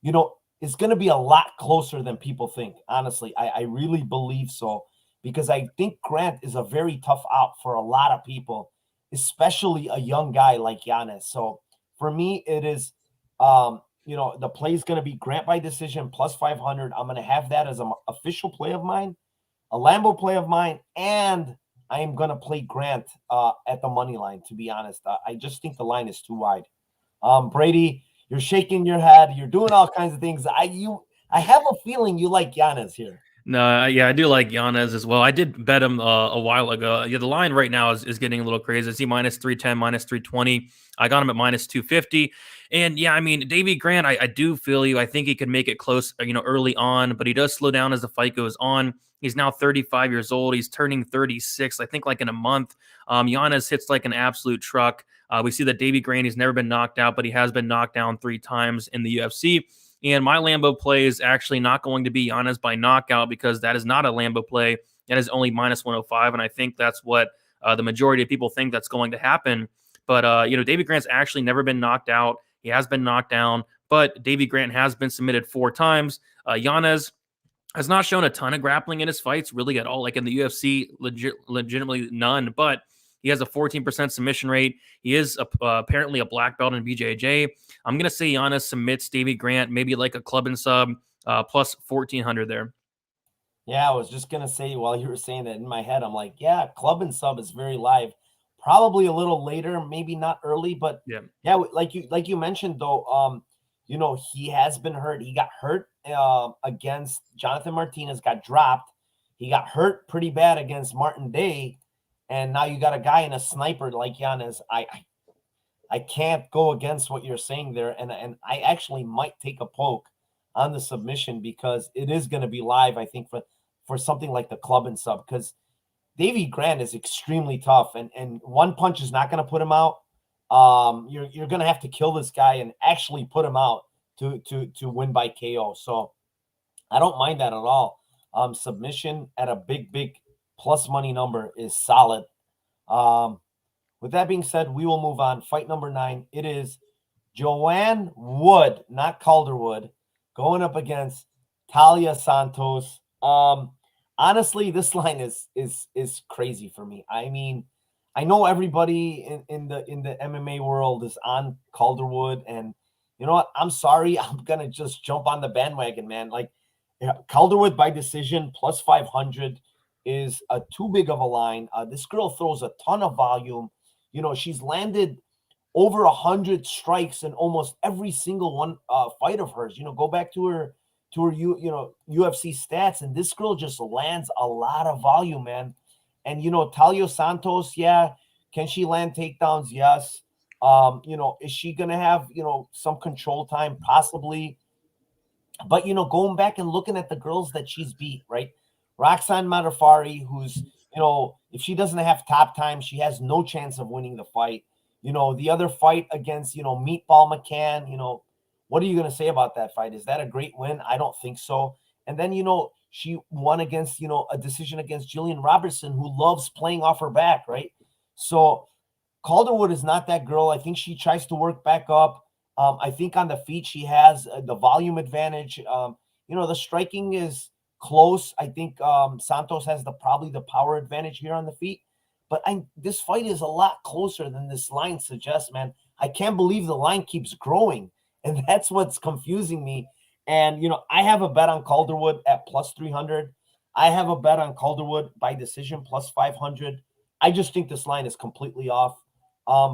is going to be a lot closer than people think. Honestly, I really believe so because I think Grant is a very tough out for a lot of people, especially a young guy like Giannis. So For me, it is, the play is going to be Grant by decision plus 500. I'm going to have that as an official play of mine, a Lambo play of mine, and I am going to play Grant at the money line, to be honest. I just think the line is too wide. Brady, you're shaking your head. You're doing all kinds of things. I have a feeling you like Giannis here.
No, yeah, I do like Giannis as well. I did bet him a while ago. Yeah, the line right now is getting a little crazy. I see minus 310, minus 320. I got him at minus 250. And yeah, I mean, Davy Grant, I do feel you. I think he could make it close, early on, but he does slow down as the fight goes on. He's now 35 years old. He's turning 36, I think, like in a month. Giannis hits like an absolute truck. We see that Davy Grant, he's never been knocked out, but he has been knocked down 3 times in the UFC. And my Lambo play is actually not going to be Giannis by knockout, because that is not a Lambo play. That is only minus 105. And I think that's what the majority of people think that's going to happen. But, Davy Grant's actually never been knocked out. He has been knocked down, but Davy Grant has been submitted 4 times. Giannis has not shown a ton of grappling in his fights, really at all. Like in the UFC, legitimately none. But he has a 14% submission rate. He is apparently a black belt in BJJ. I'm going to say Giannis submits Davy Grant, maybe like a club and sub, plus 1,400 there.
Yeah, I was just going to say, while you were saying that in my head, I'm like, yeah, club and sub is very live. Probably a little later, maybe not early, but yeah, like you mentioned though, he has been hurt. He got hurt against Jonathan Martinez, got dropped. He got hurt pretty bad against Martin Day. And now you got a guy and a sniper like Giannis. I can't go against what you're saying there. And I actually might take a poke on the submission, because it is going to be live, I think, for something like the club and sub, because Davy Grant is extremely tough, and one punch is not going to put him out. You're going to have to kill this guy and actually put him out to win by KO. So I don't mind that at all. Submission at a big plus money number is solid. With that being said, we will move on. Fight number 9. It is Joanne Wood, not Calderwood, going up against Talia Santos. Honestly, this line is crazy for me. I mean, I know everybody in the MMA world is on Calderwood, and you know what? I'm sorry. I'm gonna just jump on the bandwagon, man. Like, Calderwood by decision plus 500 is too big of a line. This girl throws a ton of volume. She's landed over 100 strikes in almost every single one fight of hers. Go back to her UFC stats, and this girl just lands a lot of volume, man. And Talia Santos, yeah, can she land takedowns? Yes. Is she gonna have some control time? Possibly. But going back and looking at the girls that she's beat, right? Roxanne Modafferi, who's if she doesn't have top time, she has no chance of winning the fight. The other fight against Meatball McCann, what are you going to say about that fight? Is that a great win? I don't think so. And then, she won against, a decision against Jillian Robertson, who loves playing off her back, right? So Calderwood is not that girl. I think she tries to work back up. I think on the feet, she has the volume advantage. The striking is close. I think Santos has probably the power advantage here on the feet. But this fight is a lot closer than this line suggests, man. I can't believe the line keeps growing. And that's what's confusing me. And, I have a bet on Calderwood at plus 300. I have a bet on Calderwood by decision plus 500. I just think this line is completely off.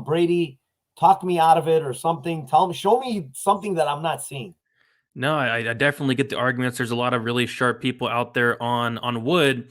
Brady, talk me out of it or something. Show me something that I'm not seeing.
No, I definitely get the arguments. There's a lot of really sharp people out there on Wood.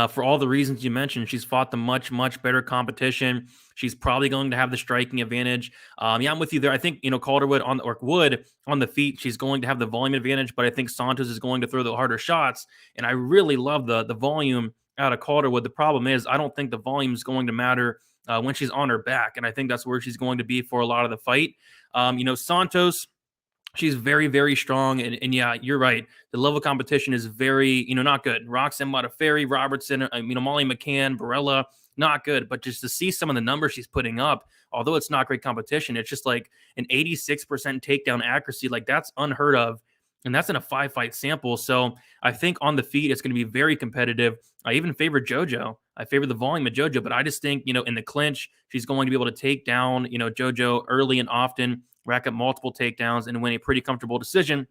For all the reasons you mentioned, she's fought the much better competition. She's probably going to have the striking advantage. Yeah, I'm with you there. I think Calderwood Wood on the feet, she's going to have the volume advantage, but I think Santos is going to throw the harder shots. And I really love the volume out of Calderwood. The problem is I don't think the volume is going to matter when she's on her back, and I think that's where she's going to be for a lot of the fight. Santos, she's very, very strong. And yeah, you're right. The level of competition is very, not good. Roxanne Modafferi, Robertson, Molly McCann, Barella, not good. But just to see some of the numbers she's putting up, although it's not great competition, it's just like an 86% takedown accuracy. Like, that's unheard of and that's in a 5-fight sample. So I think on the feet, it's going to be very competitive. I even favor JoJo. I favor the volume of JoJo, but I just think, in the clinch, she's going to be able to take down, JoJo early and often, rack up multiple takedowns, and win a pretty comfortable decision.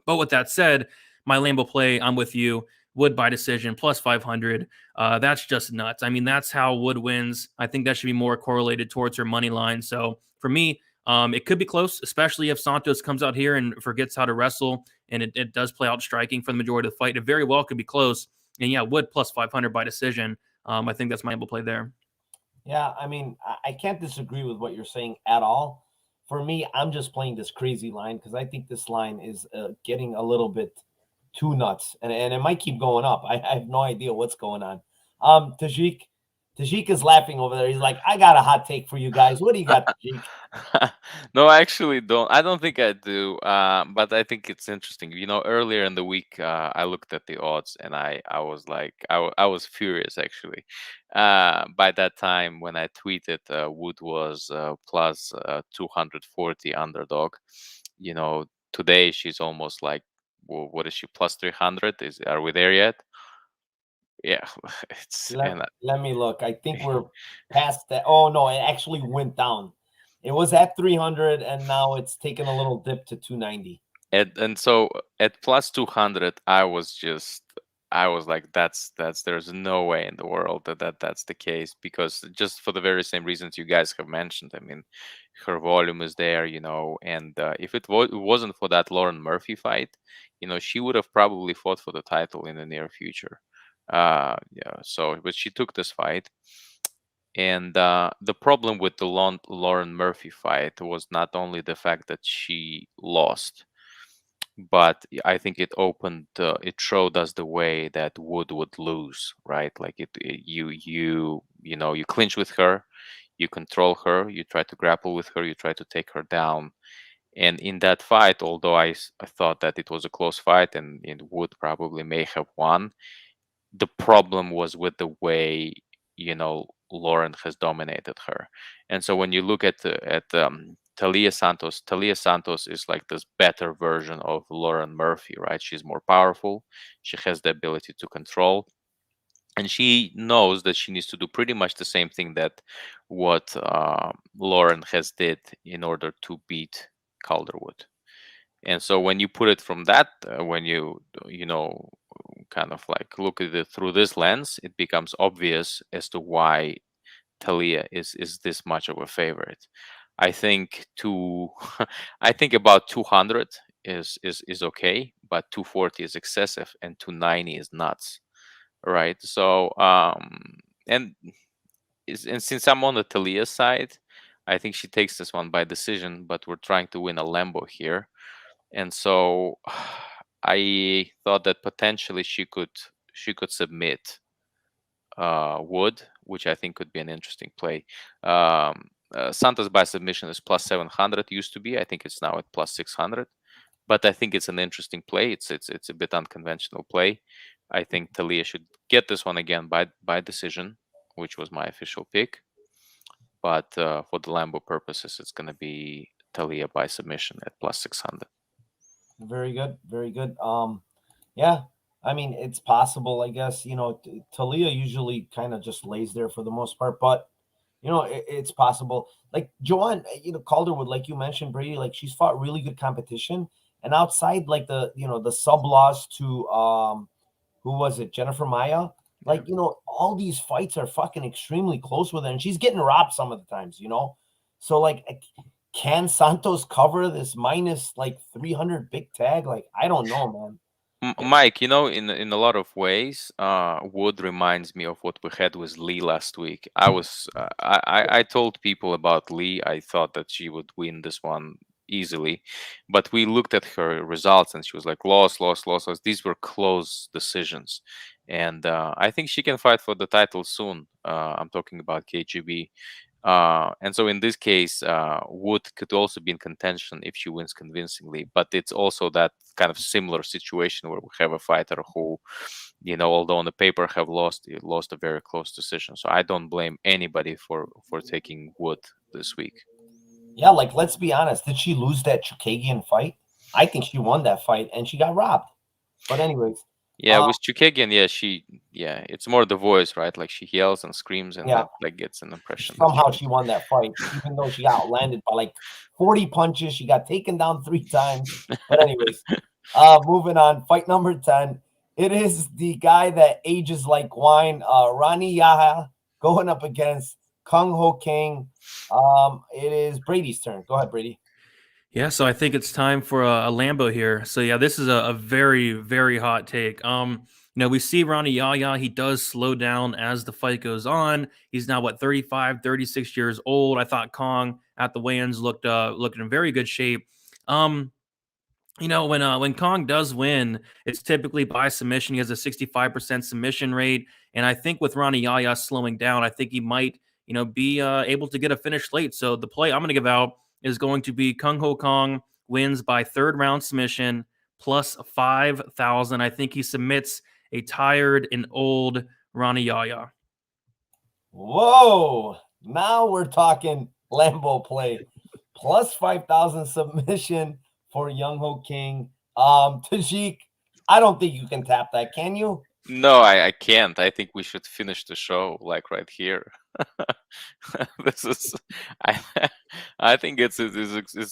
But with that said, my Lambo play, I'm with you. Wood by decision plus 500. That's just nuts. I mean, that's how Wood wins. I think that should be more correlated towards her money line. So for me, it could be close, especially if Santos comes out here and forgets how to wrestle and it does play out striking for the majority of the fight. It very well could be close. And yeah, Wood plus 500 by decision. I think that's my Lambo play there.
Yeah, I mean, I can't disagree with what you're saying at all. For me, I'm just playing this crazy line because I think this line is getting a little bit too nuts, and it might keep going up. I have no idea what's going on. Tajik is laughing over there. He's like, I got a hot take for you guys. What do you got, Tajik?
No, I actually don't. I don't think I do. But I think it's interesting. Earlier in the week, I looked at the odds and I was like, I was furious actually. By that time, when I tweeted, Wood was plus 240 underdog. Today she's almost like, what is she, plus 300? Are we there yet? Yeah, it's and
Let me look. I think we're past that. Oh no, it actually went down. It was at 300 and now it's taken a little dip to 290.
and so at plus 200, I was like, that's there's no way in the world that's the case, because just for the very same reasons you guys have mentioned. I mean, her volume is there, and if it wasn't for that Lauren Murphy fight, she would have probably fought for the title in the near future. Yeah. So, but she took this fight, and the problem with the Lauren Murphy fight was not only the fact that she lost, but I think it showed us the way that Wood would lose, right? Like you clinch with her, you control her, you try to grapple with her, you try to take her down. And in that fight, although I thought that it was a close fight and Wood probably may have won, the problem was with the way Lauren has dominated her. And so when you look at Talia Santos is like this better version of Lauren Murphy, right? She's more powerful, she has the ability to control, and she knows that she needs to do pretty much the same thing that what Lauren has did in order to beat Calderwood. And so when you put it from that, when you kind of like look at it through this lens, it becomes obvious as to why Talia is this much of a favorite. I think I think about 200 is okay, but 240 is excessive and 290 is nuts, right? So and since I'm on the Talia side, I think she takes this one by decision, but we're trying to win a Lambo here. And so I thought that potentially she could submit Wood, which I think could be an interesting play. Santos by submission is plus 700, used to be. I think it's now at plus 600. But I think it's an interesting play. It's a bit unconventional play. I think Talia should get this one again by decision, which was my official pick. But for the Lambo purposes, it's going to be Talia by submission at plus 600.
Very good, very good. Yeah, I mean, it's possible, I guess. Talia usually kind of just lays there for the most part, but it's possible. Like Joanne, Calderwood, like you mentioned, Brady, like she's fought really good competition, and outside like the sub loss to who was it, Jennifer Maya? Like all these fights are fucking extremely close with her, and she's getting robbed some of the times. So like. Can Santos cover this minus like 300 big tag? Like, I don't know, man.
Mike, in a lot of ways, Wood reminds me of what we had with Lee last week. I told people about Lee. I thought that she would win this one easily, but we looked at her results and she was like loss. These were close decisions, and I think she can fight for the title soon. I'm talking about KGB. And so in this case, Wood could also be in contention if she wins convincingly. But it's also that kind of similar situation where we have a fighter who, although on the paper have lost a very close decision. So I don't blame anybody for taking Wood this week.
Yeah, like let's be honest. Did she lose that Chukagian fight? I think she won that fight and she got robbed. But anyways,
Yeah, with Chukagian, it's more the voice, right? Like she yells and screams, and
yeah,
that like gets an impression.
somehow she won that fight, even though she got landed by like 40 punches. She got taken down 3 times. But anyways, moving on, fight number 10. It is the guy that ages like wine, Rani Yaha, going up against Kung Ho King. It is Brady's turn. Go ahead, Brady.
Yeah, so I think it's time for a Lambo here. So yeah, this is a very, very hot take. We see Ronnie Yaya, he does slow down as the fight goes on. He's now 35, 36 years old. I thought Kong at the weigh-ins looked in very good shape. When Kong does win, it's typically by submission. He has a 65% submission rate, and I think with Ronnie Yaya slowing down, I think he might, be able to get a finish late. So the play I'm going to give out is going to be Kung Ho Kong wins by third round submission plus 5,000. I think he submits a tired and old Ronnie Yaya.
Whoa! Now we're talking Lambo play. Plus 5,000 submission for Young Ho King. Tajik, I don't think you can tap that, can you?
No, I can't. I think we should finish the show like right here. This is, I, I think it's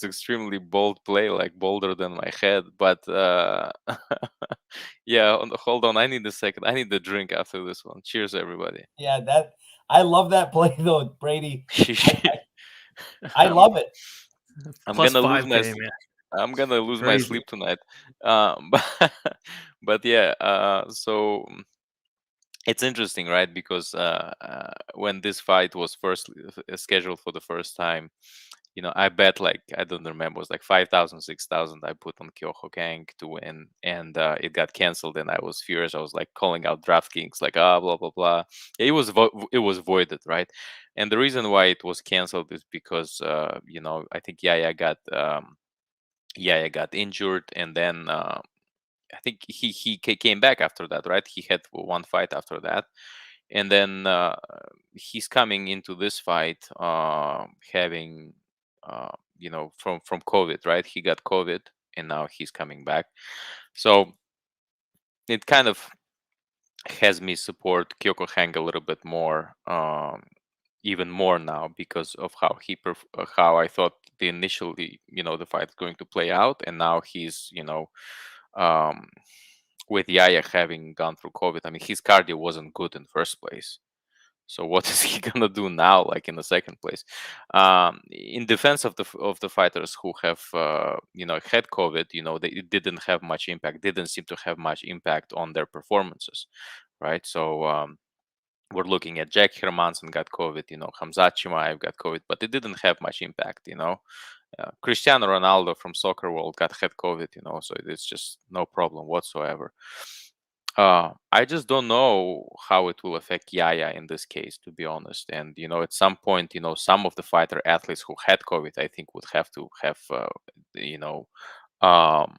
extremely bold play, like bolder than my head. But yeah, hold on. I need a second. I need the drink after this one. Cheers, everybody.
Yeah, I love that play though, Brady. I love it.
I'm
Plus
gonna lose
5K,
my
man.
I'm gonna lose my
Crazy.
sleep tonight. But yeah, so it's interesting, right? Because when this fight was first scheduled for the first time, I bet like I don't remember, it was like 5,000, 6,000 I put on Kyoho Kang to win, and it got canceled, and I was furious. I was like calling out DraftKings, like blah blah blah. It was voided, right? And the reason why it was canceled is because I think Yaya got injured, and then I think he came back after that, right? He had one fight after that, and then he's coming into this fight having from COVID, right? He got COVID, and now he's coming back, so it kind of has me support Kyoko Hang a little bit more, even more now, because of how I thought the initially the fight's going to play out, and now he's um, with Yaya having gone through COVID. I mean, his cardio wasn't good in first place. So what is he gonna do now, like in the second place? In defense of the fighters who have had COVID, it didn't have much impact. Didn't seem to have much impact on their performances, right? So we're looking at Jack Hermanson got COVID, Hamzat Chimaev got COVID, but it didn't have much impact, Cristiano Ronaldo from Soccer World had COVID, so it's just no problem whatsoever. I just don't know how it will affect Yaya in this case, to be honest. And at some point, some of the fighter athletes who had COVID, I think, would have to have, um,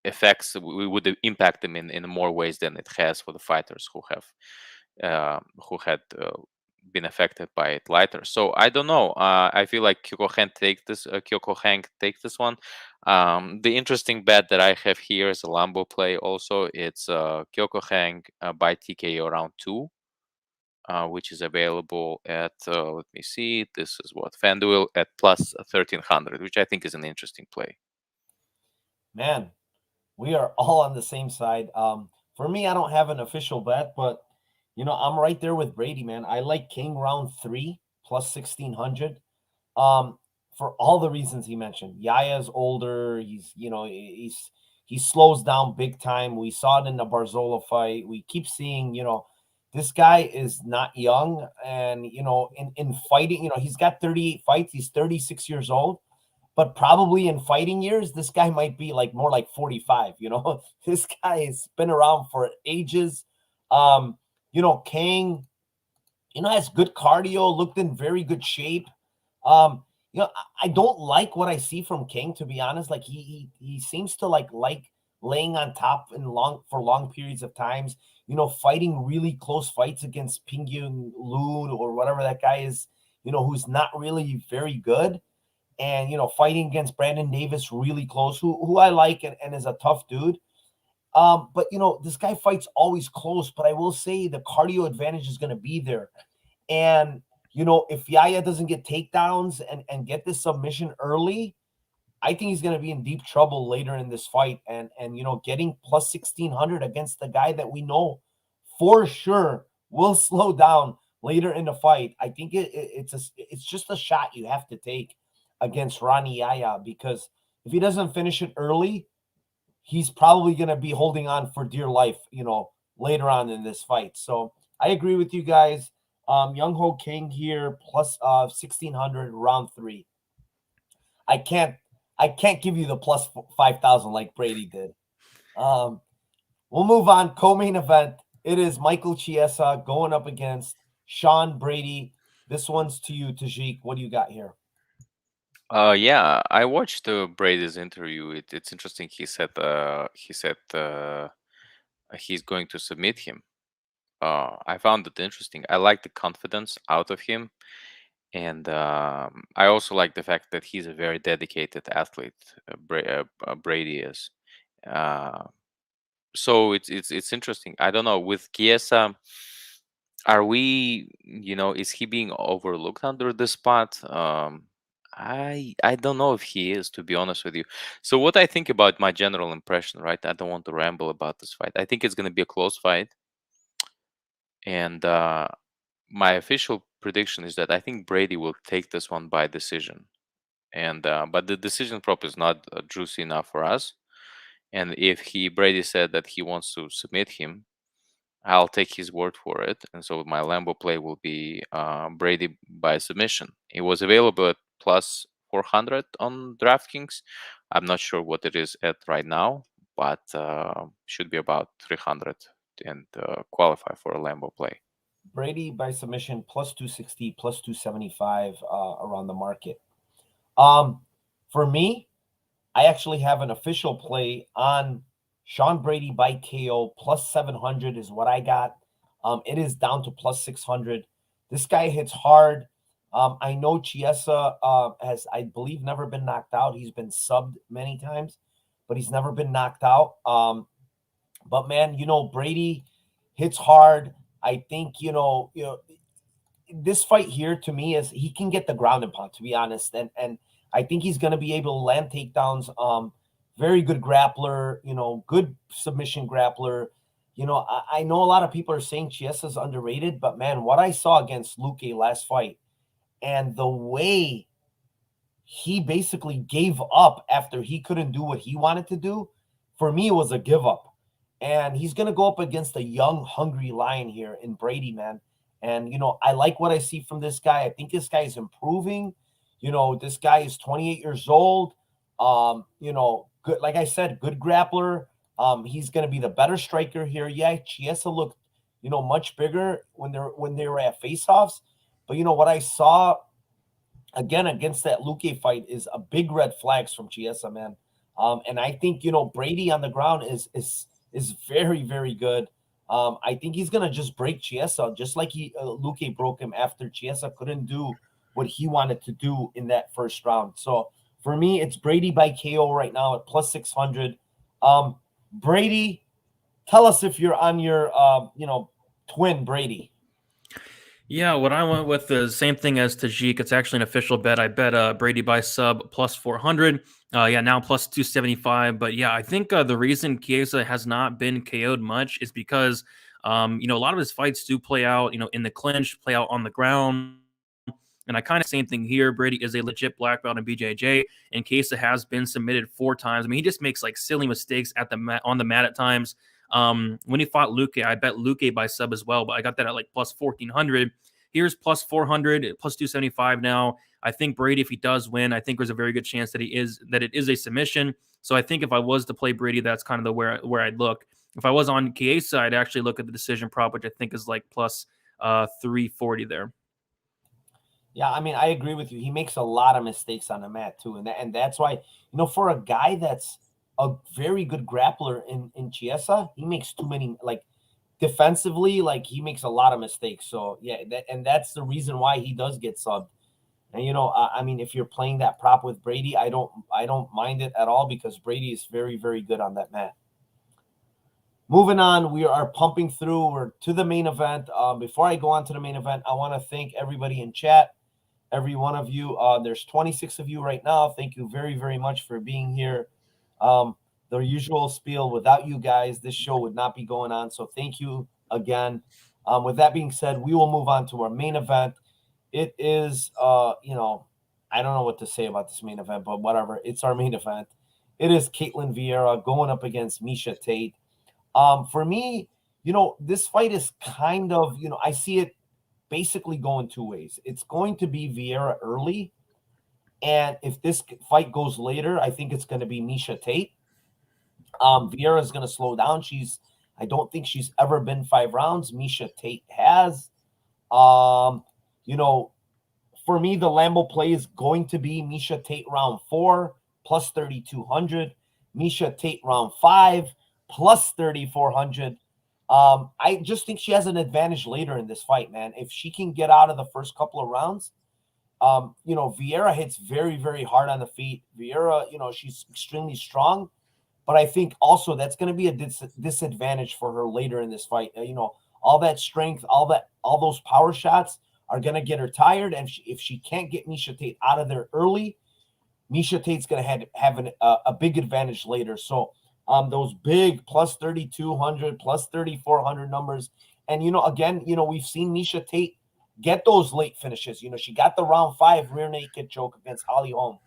effects. We would impact them in more ways than it has for the fighters who had been affected by it lighter. So I don't know. I feel like Kyoko Hang take this one. The interesting bet that I have here is a Lambo play. Also, it's Kyoko Hang by TKO round 2, which is available at let me see. This is what FanDuel at plus 1,300, which I think is an interesting play.
Man, we are all on the same side. For me, I don't have an official bet, but I'm right there with Brady, man. I like King round 3 plus 1,600. For all the reasons he mentioned. Yaya's older. He slows down big time. We saw it in the Barzola fight. We keep seeing, this guy is not young, and in fighting, he's got 38 fights. He's 36 years old. But probably in fighting years, this guy might be like more like 45. This guy has been around for ages. Kang, has good cardio, looked in very good shape. I don't like what I see from King, to be honest. Like he seems to like laying on top for long periods of times. Fighting really close fights against Pingyun Loon or whatever that guy is. Who's not really very good. and fighting against Brandon Davis really close, who I like and is a tough dude. But this guy fights always close, but I will say the cardio advantage is going to be there. And if Yaya doesn't get takedowns and get this submission early, I think he's going to be in deep trouble later in this fight. And getting plus 1,600 against the guy that we know for sure will slow down later in the fight. I think it's just a shot you have to take against Ronnie Yaya, because if he doesn't finish it early, he's probably going to be holding on for dear life, later on in this fight. So I agree with you guys. Young Ho King here plus 1,600 round 3. I can't give you the plus 5,000 like Brady did. We'll move on. Co-main event. It is Michael Chiesa going up against Sean Brady. This one's to you, Tajik. What do you got here?
Yeah, I watched Brady's interview. It's interesting. He said he's going to submit him. I found it interesting. I like the confidence out of him, and I also like the fact that he's a very dedicated athlete. Brady is. So it's interesting. I don't know with Chiesa. Are we, is he being overlooked under the spot? I don't know if he is, to be honest with you. So what I think about my general impression, right? I don't want to ramble about this fight. I think it's going to be a close fight, and my official prediction is that I think Brady will take this one by decision, and but the decision prop is not juicy enough for us. And if Brady said that he wants to submit him, I'll take his word for it. And so my Lambo play will be Brady by submission. It was available at plus 400 on DraftKings. I'm not sure what it is at right now, but should be about 300 and qualify for a Lambo play.
Brady by submission plus 260, plus 275 around the market. For me, I actually have an official play on Sean Brady by KO plus 700 is what I got. It is down to plus 600. This guy hits hard. I know Chiesa has, I believe, never been knocked out. He's been subbed many times, but he's never been knocked out. But man, Brady hits hard. I think, this fight here to me is he can get the ground and pound, to be honest. And I think he's going to be able to land takedowns. Very good grappler, good submission grappler. I know a lot of people are saying Chiesa's underrated, but man, what I saw against Luque last fight and the way he basically gave up after he couldn't do what he wanted to do, for me, it was a give up. And he's going to go up against a young, hungry lion here in Brady, man. And, I like what I see from this guy. I think this guy is improving. This guy is 28 years old. Good, like I said, good grappler. He's going to be the better striker here. Yeah, Chiesa looked, much bigger when they were at face-offs. But what I saw again against that Luque fight is a big red flags from Chiesa, man. And I think Brady on the ground is very, very good. I think he's gonna just break Chiesa, just like Luque broke him after Chiesa couldn't do what he wanted to do in that first round. So for me, it's Brady by KO right now at plus 600. Brady, tell us if you're on your twin Brady.
Yeah, what I went with the same thing as Tajik. It's actually an official bet. I bet Brady by sub plus 400. Now plus 275. But yeah, I think the reason Chiesa has not been KO'd much is because, a lot of his fights do play out, in the clinch, play out on the ground. And I kind of same thing here. Brady is a legit black belt in BJJ, and Chiesa has been submitted 4 times. I mean, he just makes like silly mistakes at the on the mat at times. When he fought Luque, I bet Luque by sub as well, but I got that at like plus 1,400. Here's plus 400, plus 275 now. I think Brady, if he does win, I think there's a very good chance that it is a submission. So I think if I was to play Brady, that's kind of where I'd look. If I was on Chiesa, I'd actually look at the decision prop, which I think is like plus 340 there.
Yeah, I mean, I agree with you. He makes a lot of mistakes on the mat too, and that's why for a guy that's a very good grappler in Chiesa, he makes too many defensively. Like he makes a lot of mistakes. So yeah, that's the reason why he does get subbed. And I mean, if you're playing that prop with Brady, I don't mind it at all because Brady is very, very good on that mat. Moving on, we are pumping through. We're to the main event. Before I go on to the main event, I want to thank everybody in chat, every one of you. There's 26 of you right now. Thank you very, very much for being here. The usual spiel, without you guys, this show would not be going on. So thank you again. With that being said, we will move on to our main event. It is, I don't know what to say about this main event, but whatever. It's our main event. It is Caitlin Vieira going up against Miesha Tate. For me, this fight is kind of, I see it basically going two ways. It's going to be Vieira early. And if this fight goes later, I think it's going to be Miesha Tate. Vieira is going to slow down. I don't think she's ever been 5 rounds. Miesha Tate has. For me, the Lambo play is going to be Miesha Tate round 4 plus 3,200. Miesha Tate round 5 plus 3,400. I just think she has an advantage later in this fight, man. If she can get out of the first couple of rounds, Vieira hits very, very hard on the feet. Vieira, she's extremely strong, but I think also that's going to be a disadvantage for her later in this fight. All that strength, all those power shots are going to get her tired. And if she can't get Miesha Tate out of there early, Miesha Tate's going to have a big advantage later. So those big plus 3,200, plus 3,400 numbers. And, again, we've seen Miesha Tate get those late finishes. She got the round 5 rear naked choke against Holly Holm.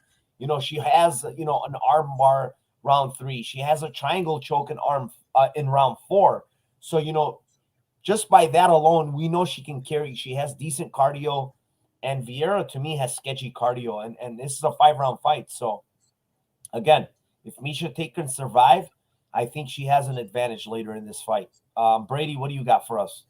She has, an arm bar round 3. She has a triangle choke in round 4. So, just by that alone, we know she can carry. She has decent cardio. And Vieira, to me, has sketchy cardio. And this is a 5-round fight. So, again, if Miesha Tate can survive, I think she has an advantage later in this fight. Brady, what do you got for us?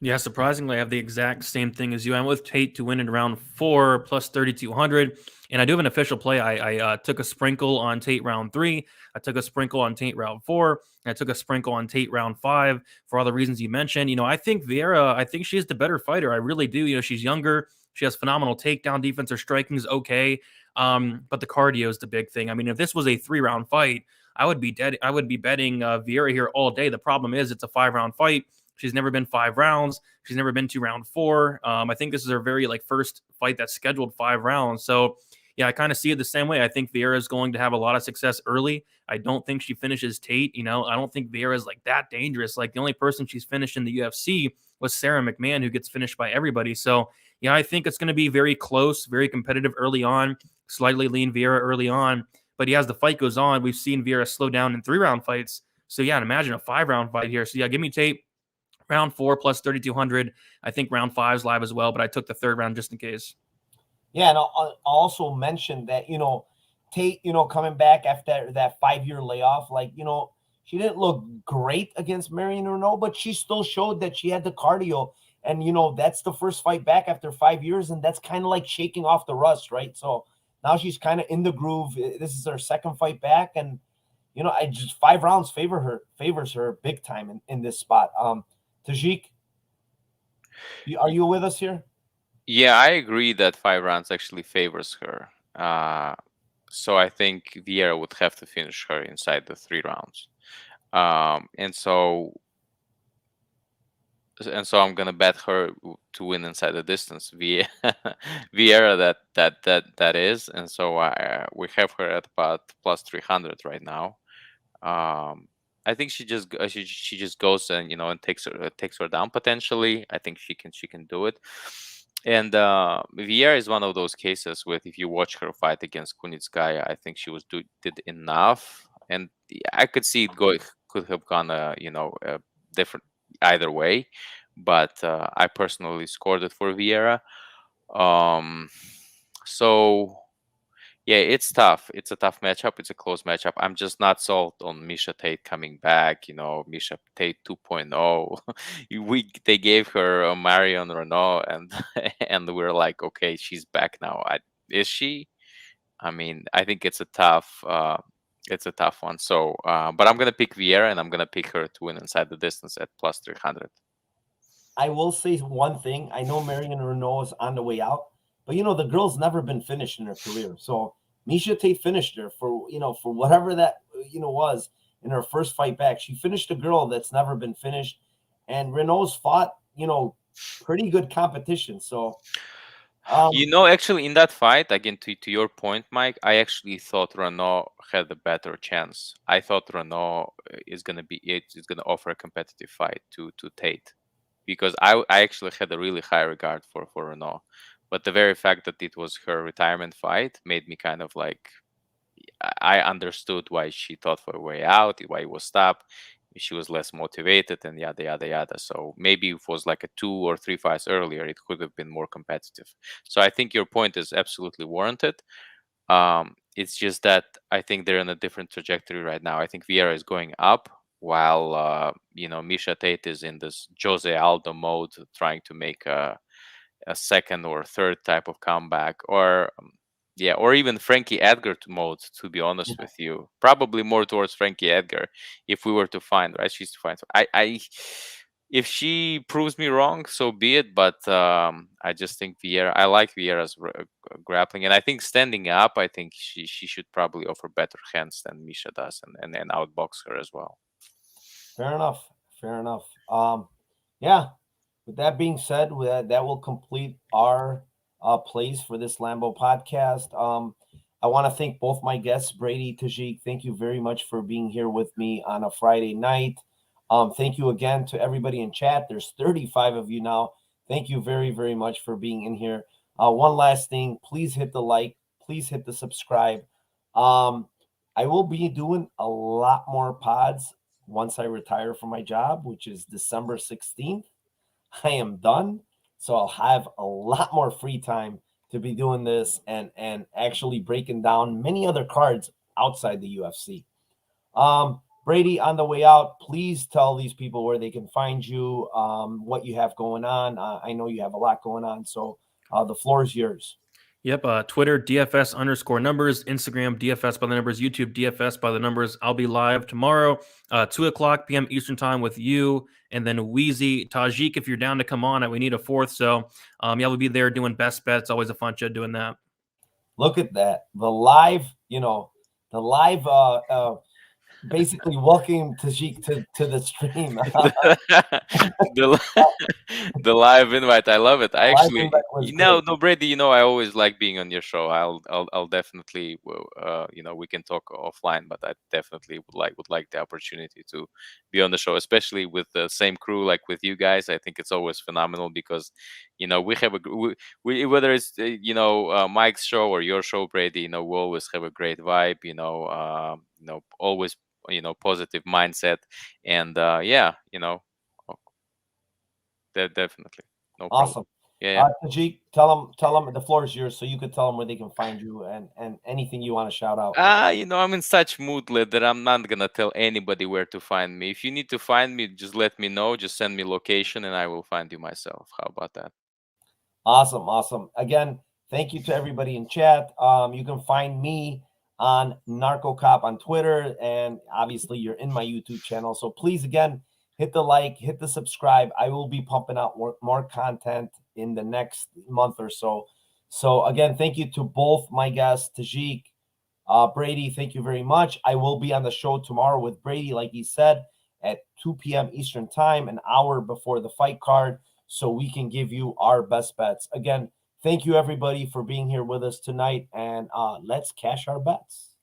Yeah, surprisingly, I have the exact same thing as you. I'm with Tate to win in round 4 plus 3,200. And I do have an official play. I took a sprinkle on Tate round 3. I took a sprinkle on Tate round 4. And I took a sprinkle on Tate round 5 for all the reasons you mentioned. I think Vieira, I think she's the better fighter. I really do. She's younger. She has phenomenal takedown defense. Her striking is okay. But the cardio is the big thing. I mean, if this was a 3-round fight, I would be betting Vieira here all day. The problem is it's a 5-round fight. She's never been 5 rounds. She's never been to round 4. I think this is her very first fight that's scheduled 5 rounds. So yeah, I kind of see it the same way. I think Vieira is going to have a lot of success early. I don't think she finishes Tate. I don't think Vieira is that dangerous. The only person she's finished in the UFC was Sarah McMahon, who gets finished by everybody. So yeah, I think it's going to be very close, very competitive early on, slightly lean Vieira early on. But as the fight goes on, we've seen Vieira slow down in 3-round fights. So yeah, and imagine a 5-round fight here. So yeah, give me Tate. Round 4 plus 3,200. I think round 5 is live as well, but I took the 3rd round just in case.
Yeah, and I'll also mention that, Tate, coming back after that 5-year layoff, she didn't look great against Marion Renault, but she still showed that she had the cardio. And, that's the first fight back after 5 years, and that's kind of like shaking off the rust, right? So now she's kind of in the groove. This is her 2nd fight back, and, I just 5 rounds favors her big time in this spot. Tajik, are you with us here?
Yeah, I agree that 5 rounds actually favors her. So I think Vieira would have to finish her inside the 3 rounds. And so I'm gonna bet her to win inside the distance. Vieira that is, and so we have her at about plus 300 right now. I think she just goes and and takes her down potentially. I think she can do it. And Vieira is one of those cases with, if you watch her fight against Kunitskaya, I think she did enough, and I could see it could have gone different either way, but I personally scored it for Vieira. So yeah, it's tough. It's a tough matchup. It's a close matchup. I'm just not sold on Miesha Tate coming back. Miesha Tate 2.0. They gave her Marion Renault, and and we're like, okay, she's back now. Is she? I mean, I think it's a tough one. So, but I'm gonna pick Vieira, and I'm gonna pick her to win inside the distance at plus 300.
I will say one thing. I know Marion Renault is on the way out, But the girl's never been finished in her career. So Miesha Tate finished her for whatever that was in her first fight back. She finished a girl that's never been finished, and Renault's fought pretty good competition. So
Actually, in that fight, again, to your point, Mike, I actually thought Renault had a better chance. I thought Renault is gonna offer a competitive fight to Tate, because I actually had a really high regard for Renault, but the very fact that it was her retirement fight made me kind of like, I understood why she thought for a way out, why it was stopped. She was less motivated and yada yada yada. So maybe if it was like a 2 or 3 fights earlier, it could have been more competitive. So I think your point is absolutely warranted. It's just that I think they're in a different trajectory right now. I think Vieira is going up, while Miesha Tate is in this Jose Aldo mode, trying to make a second or third type of comeback, or or even Frankie Edgar mode, to be honest with you. Probably more towards Frankie Edgar if we were to find, right? She's to find. I if she proves me wrong, so be it. But I just think Vieira. I like Vieira's grappling, and I think standing up, I think she should probably offer better hands than Miesha does, and outbox her as well.
Fair enough. Fair enough. Yeah. With that being said, that will complete our plays for this Lambo podcast. I want to thank both my guests, Brady, Tajik. Thank you very much for being here with me on a Friday night. Thank you again to everybody in chat. There's 35 of you now. Thank you very, very much for being in here. One last thing, please hit the like. Please hit the subscribe. I will be doing a lot more pods once I retire from my job, which is December 16th. I am done. So I'll have a lot more free time to be doing this and actually breaking down many other cards outside the UFC. Brady, on the way out, please tell these people where they can find you, what you have going on. I know you have a lot going on, so the floor is yours.
Yep. Twitter, DFS_numbers, Instagram, DFS by the numbers, YouTube, DFS by the numbers. I'll be live tomorrow, 2:00 p.m. Eastern time with you, and then Wheezy, Tajik, if you're down to come on, we need a fourth. So, we'll be there doing best bets. Always a fun show doing that.
Look at that. The live, basically welcome Tajik to the stream.
the live invite, I love it. I actually,
no,
Brady, I always like being on your show. I'll definitely, we can talk offline, but I definitely would like the opportunity to be on the show, especially with the same crew like with you guys. I think it's always phenomenal because we have we whether it's Mike's show or your show, Brady, we always have a great vibe. Always positive mindset, and definitely no problem.
Awesome.
Yeah.
Tajik, tell them the floor is yours, so you could tell them where they can find you and anything you want to shout out.
I'm in such mood that I'm not gonna tell anybody where to find me. If you need to find me, just let me know. Just send me location, and I will find you myself. How about that?
Awesome. Again, thank you to everybody in chat. You can find me on NarcoCop on Twitter, and obviously you're in my YouTube channel. So please, again, hit the like, hit the subscribe. I will be pumping out more content in the next month or so. So again, thank you to both my guests, Tajik, Brady. Thank you very much. I will be on the show tomorrow with Brady, like he said, at 2 p.m. Eastern time, an hour before the fight card, so we can give you our best bets. Again, thank you everybody for being here with us tonight, and let's cash our bets.